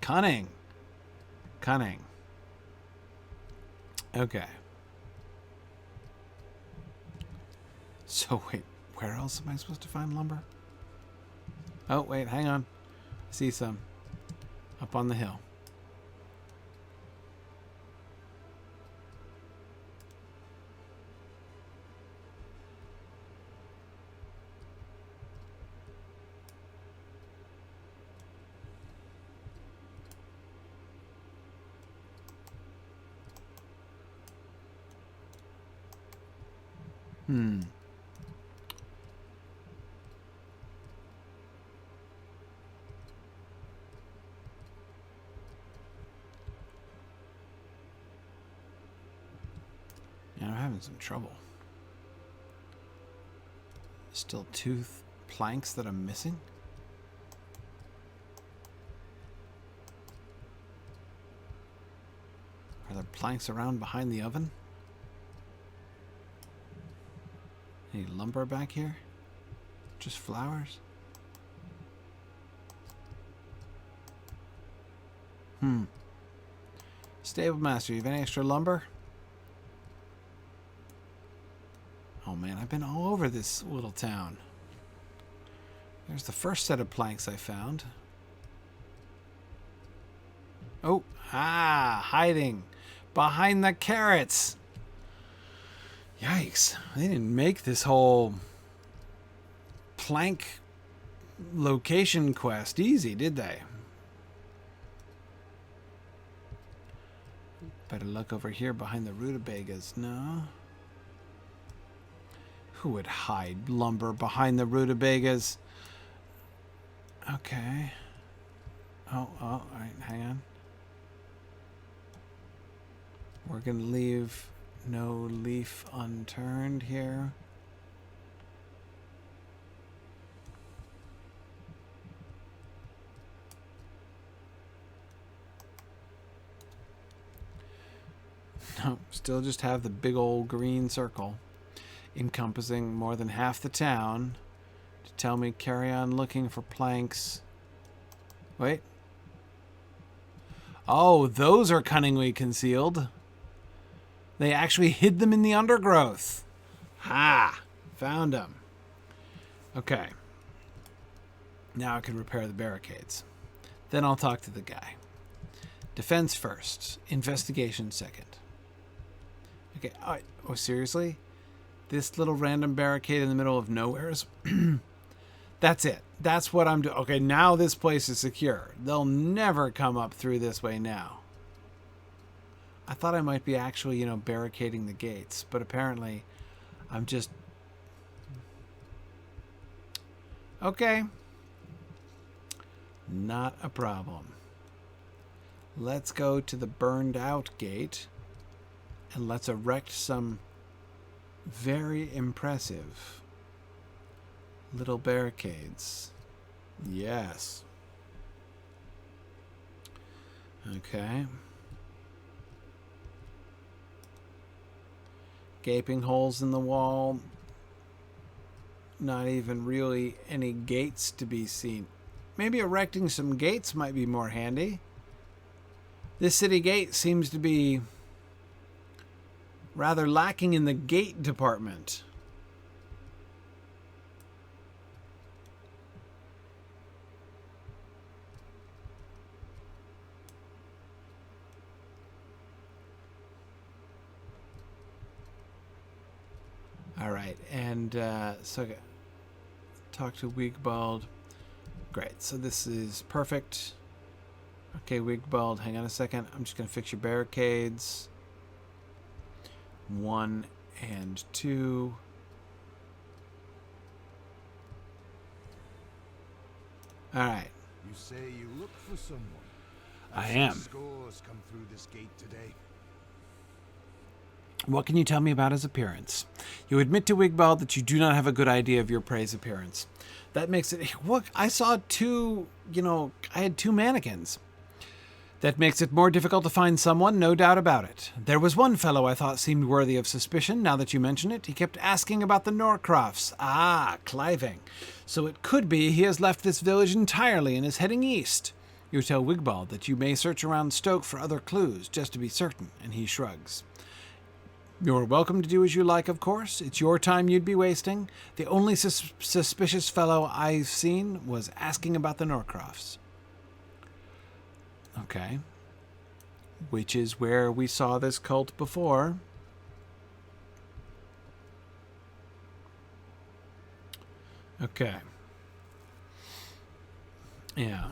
Cunning. Cunning. Okay. So, wait, where else am I supposed to find lumber? Oh, wait, hang on. I see some. Up on the hill. Yeah, I'm having some trouble. Still 2 planks that I'm missing? Are there planks around behind the oven? Any lumber back here? Just flowers? Stable master, you have any extra lumber? Oh man, I've been all over this little town. There's the first set of planks I found. Oh, hiding behind the carrots. Yikes, they didn't make this whole plank location quest easy, did they? Better look over here behind the rutabagas. No? Who would hide lumber behind the rutabagas? Okay. Oh, all right, hang on. We're going to leave no leaf unturned here. No, still just have the big old green circle encompassing more than half the town to tell me carry on looking for planks. Wait. Oh, those are cunningly concealed. They actually hid them in the undergrowth. Ha! Found them. Okay. Now I can repair the barricades. Then I'll talk to the guy. Defense first. Investigation second. Okay. Oh, seriously? This little random barricade in the middle of nowhere is... That's it. That's what I'm doing. Okay, now this place is secure. They'll never come up through this way now. I thought I might be actually, barricading the gates, but apparently I'm just... Okay. Not a problem. Let's go to the burned out gate and let's erect some very impressive little barricades. Yes. Okay. Gaping holes in the wall. Not even really any gates to be seen. Maybe erecting some gates might be more handy. This city gate seems to be rather lacking in the gate department. All right, and so talk to Wigbald. Great, so this is perfect. Okay, Wigbald, hang on a second. I'm just going to fix your barricades. 1 and 2. All right. You say you look for someone. I am. Scores come through this gate today. What can you tell me about his appearance? You admit to Wigbald that you do not have a good idea of your prey's appearance. That makes it... Look, I saw two... I had 2 mannequins. That makes it more difficult to find someone, no doubt about it. There was one fellow I thought seemed worthy of suspicion, now that you mention it. He kept asking about the Norcrofts. Ah, Cliving. So it could be he has left this village entirely and is heading east. You tell Wigbald that you may search around Stoke for other clues, just to be certain, and he shrugs. You're welcome to do as you like, of course. It's your time you'd be wasting. The only suspicious fellow I've seen was asking about the Norcrofts. Okay. Which is where we saw this cult before. Okay. Yeah.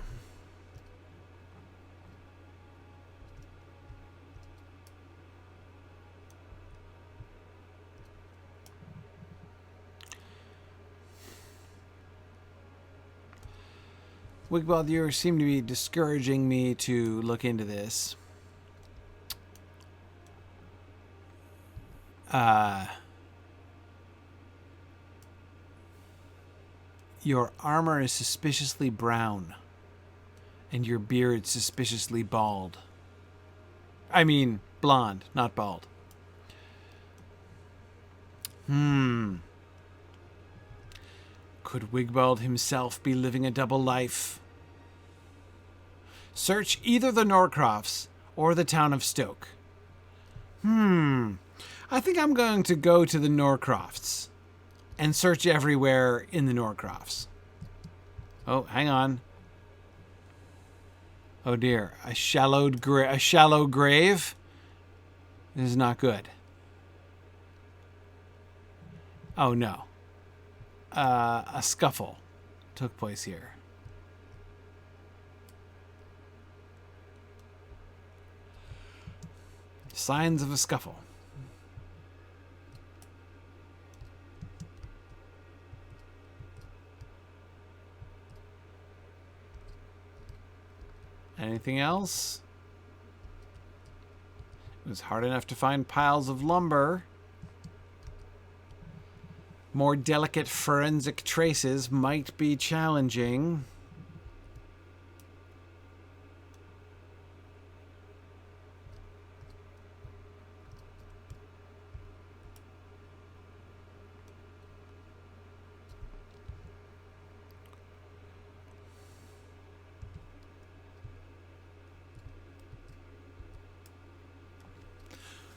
Wigbald, you seem to be discouraging me to look into this. Your armor is suspiciously brown, and your beard suspiciously bald. I mean, blonde, not bald. Could Wigbald himself be living a double life? Search either the Norcrofts or the town of Stoke. I think I'm going to go to the Norcrofts and search everywhere in the Norcrofts. Oh, hang on. Oh dear, a shallow grave? This is not good. Oh no. A scuffle. took place here. Signs of a scuffle. Anything else? It was hard enough to find piles of lumber. More delicate forensic traces might be challenging.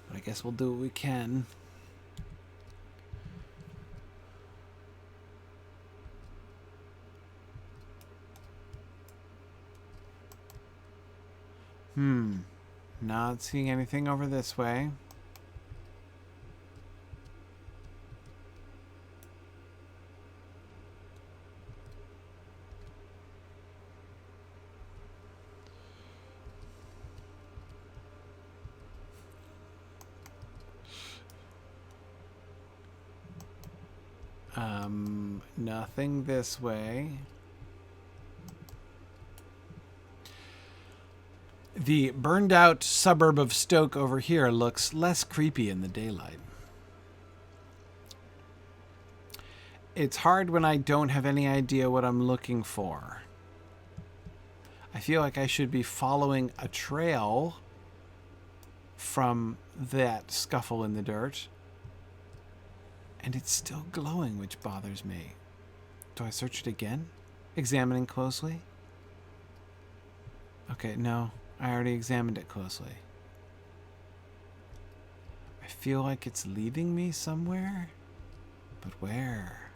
But I guess we'll do what we can. Not seeing anything over this way. Nothing this way. The burned out suburb of Stoke over here looks less creepy in the daylight. It's hard when I don't have any idea what I'm looking for. I feel like I should be following a trail from that scuffle in the dirt. And it's still glowing, which bothers me. Do I search it again? Examining closely? Okay, no. I already examined it closely. I feel like it's leading me somewhere. But where?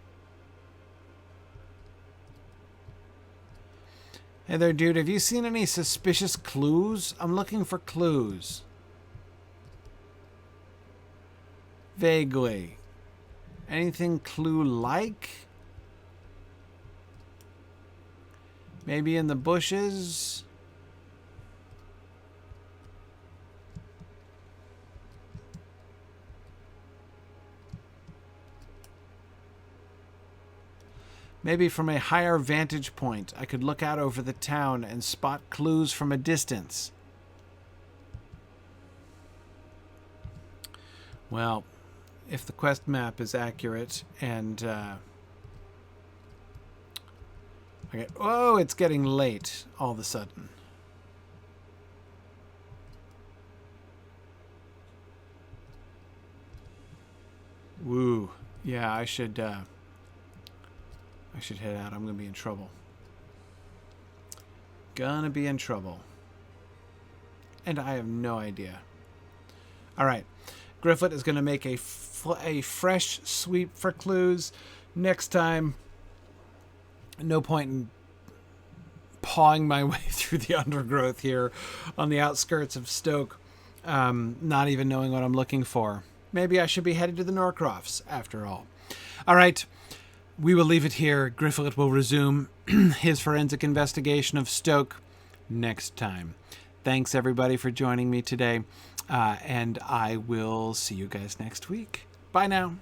Hey there, dude. Have you seen any suspicious clues? I'm looking for clues. Vaguely. Anything clue-like? Maybe in the bushes? Maybe from a higher vantage point, I could look out over the town and spot clues from a distance. Well, if the quest map is accurate and oh, it's getting late all of a sudden. Woo. Yeah, I should head out. I'm gonna be in trouble. Gonna be in trouble. And I have no idea. All right. Gryfflet is going to make a fresh sweep for clues next time. No point in pawing my way through the undergrowth here on the outskirts of Stoke, not even knowing what I'm looking for. Maybe I should be headed to the Norcrofts after all. All right, we will leave it here. Gryfflet will resume his forensic investigation of Stoke next time. Thanks, everybody, for joining me today. And I will see you guys next week. Bye now.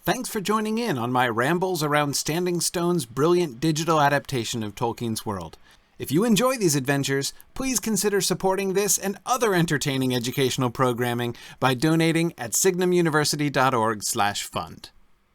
Thanks for joining in on my rambles around Standing Stone's brilliant digital adaptation of Tolkien's world. If you enjoy these adventures, please consider supporting this and other entertaining educational programming by donating at signumuniversity.org/fund.